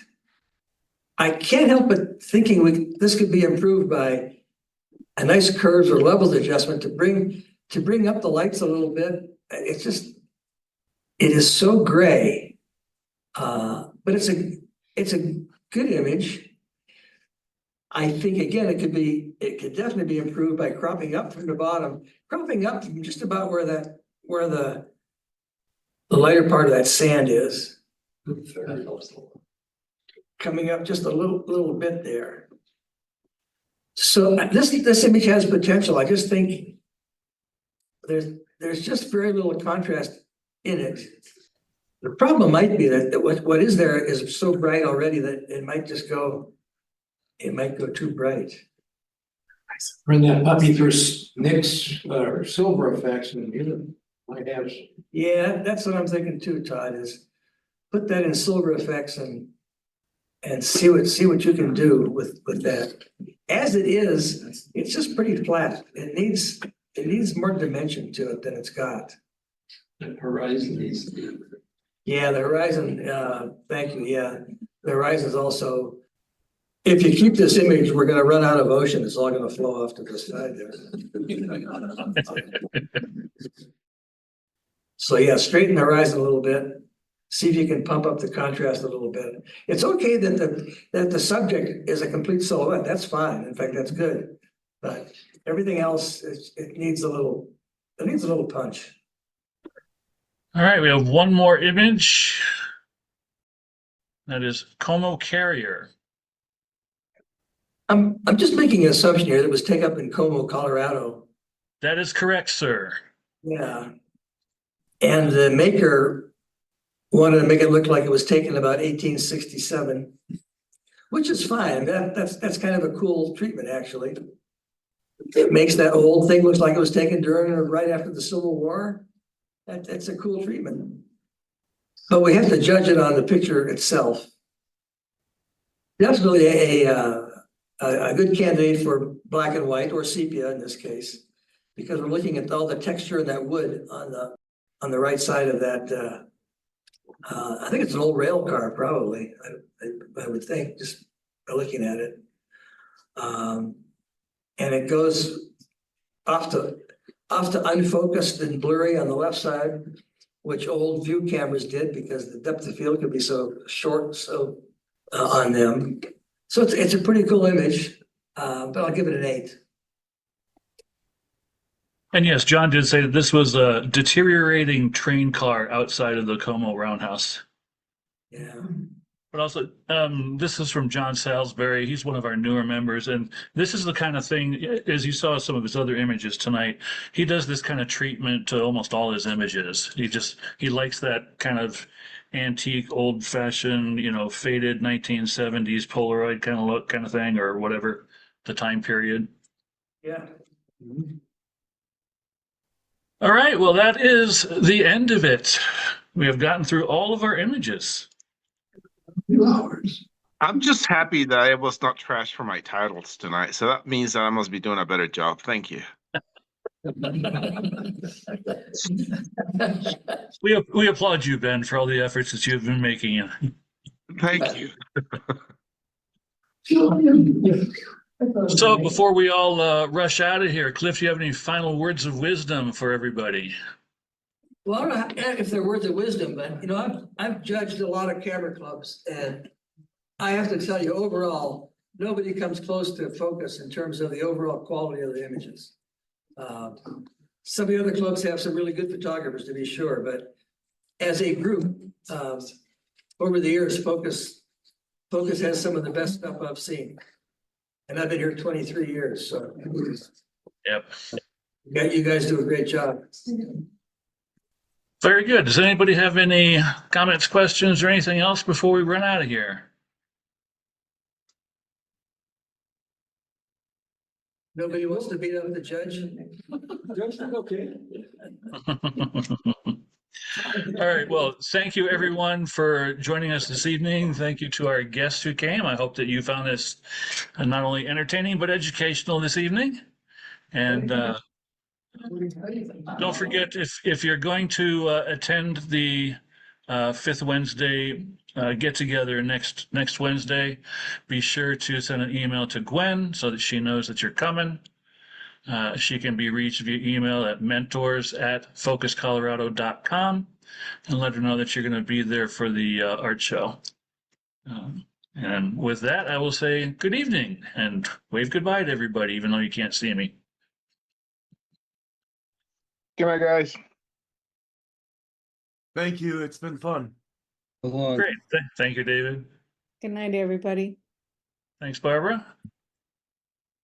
[SPEAKER 5] I can't help but thinking this could be improved by a nice curves or levels adjustment to bring up the lights a little bit. It is so gray, but it's a good image. I think again, it could definitely be improved by cropping up from the bottom, cropping up from just about where the lighter part of that sand is. Coming up just a little bit there. So this image has potential. I just think there's just very little contrast in it. The problem might be that what is there is so bright already that it might go too bright.
[SPEAKER 12] Run that puppy through Nick's silver effects and you might have.
[SPEAKER 5] Yeah, that's what I'm thinking too, Todd, is put that in silver effects and see what you can do with that. As it is, it's just pretty flat. It needs more dimension to it than it's got.
[SPEAKER 12] The horizon is.
[SPEAKER 5] Yeah, the horizon, thank you, yeah. The horizon is also, if you keep this image, we're gonna run out of ocean. It's all gonna flow off to the side there. So yeah, straighten the horizon a little bit. See if you can pump up the contrast a little bit. It's okay that the subject is a complete silhouette. That's fine. In fact, that's good. But everything else, it needs a little punch.
[SPEAKER 1] All right, we have one more image. That is Como Carrier.
[SPEAKER 5] I'm just making an assumption here that it was taken up in Como, Colorado.
[SPEAKER 1] That is correct, sir.
[SPEAKER 5] Yeah. And the maker wanted to make it look like it was taken about 1867, which is fine. That's kind of a cool treatment, actually. It makes that old thing look like it was taken during or right after the Civil War. That's a cool treatment. But we have to judge it on the picture itself. Definitely a good candidate for black and white or sepia in this case, because we're looking at all the texture in that wood on the right side of that. I think it's an old rail car, probably. I would think, just by looking at it. And it goes off to unfocused and blurry on the left side, which old view cameras did because the depth of field could be so short, on them. So it's a pretty cool image, but I'll give it an 8.
[SPEAKER 1] And yes, John did say that this was a deteriorating train car outside of the Como Roundhouse.
[SPEAKER 5] Yeah.
[SPEAKER 1] But also, this is from John Salisbury. He's one of our newer members. And this is the kind of thing, as you saw some of his other images tonight, he does this kind of treatment to almost all his images. He likes that kind of antique, old fashioned, faded 1970s Polaroid kind of look kind of thing, or whatever the time period.
[SPEAKER 5] Yeah.
[SPEAKER 1] All right. Well, that is the end of it. We have gotten through all of our images.
[SPEAKER 12] 2 hours.
[SPEAKER 16] I'm just happy that I was not trashed for my titles tonight. So that means that I must be doing a better job. Thank you.
[SPEAKER 1] We applaud you, Ben, for all the efforts that you've been making.
[SPEAKER 16] Thank you.
[SPEAKER 1] So before we all rush out of here, Cliff, do you have any final words of wisdom for everybody?
[SPEAKER 5] Well, I don't know if they're words of wisdom, but I've judged a lot of camera clubs, and I have to tell you, overall, nobody comes close to focus in terms of the overall quality of the images. Some of the other clubs have some really good photographers, to be sure, but as a group, over the years, Focus has some of the best stuff I've seen. And I've been here 23 years, so.
[SPEAKER 1] Yep.
[SPEAKER 5] You guys do a great job.
[SPEAKER 1] Very good. Does anybody have any comments, questions, or anything else before we run out of here?
[SPEAKER 5] Nobody wants to beat up the judge?
[SPEAKER 2] Okay.
[SPEAKER 1] All right. Well, thank you everyone for joining us this evening. Thank you to our guests who came. I hope that you found this not only entertaining but educational this evening. And don't forget, if you're going to attend the fifth Wednesday get together next Wednesday, be sure to send an email to Gwen so that she knows that you're coming. She can be reached via email at mentors@focuscolorado.com and let her know that you're going to be there for the art show. And with that, I will say good evening and wave goodbye to everybody, even though you can't see me.
[SPEAKER 16] Good night, guys.
[SPEAKER 3] Thank you. It's been fun.
[SPEAKER 1] Great. Thank you, David.
[SPEAKER 8] Good night, everybody.
[SPEAKER 1] Thanks, Barbara.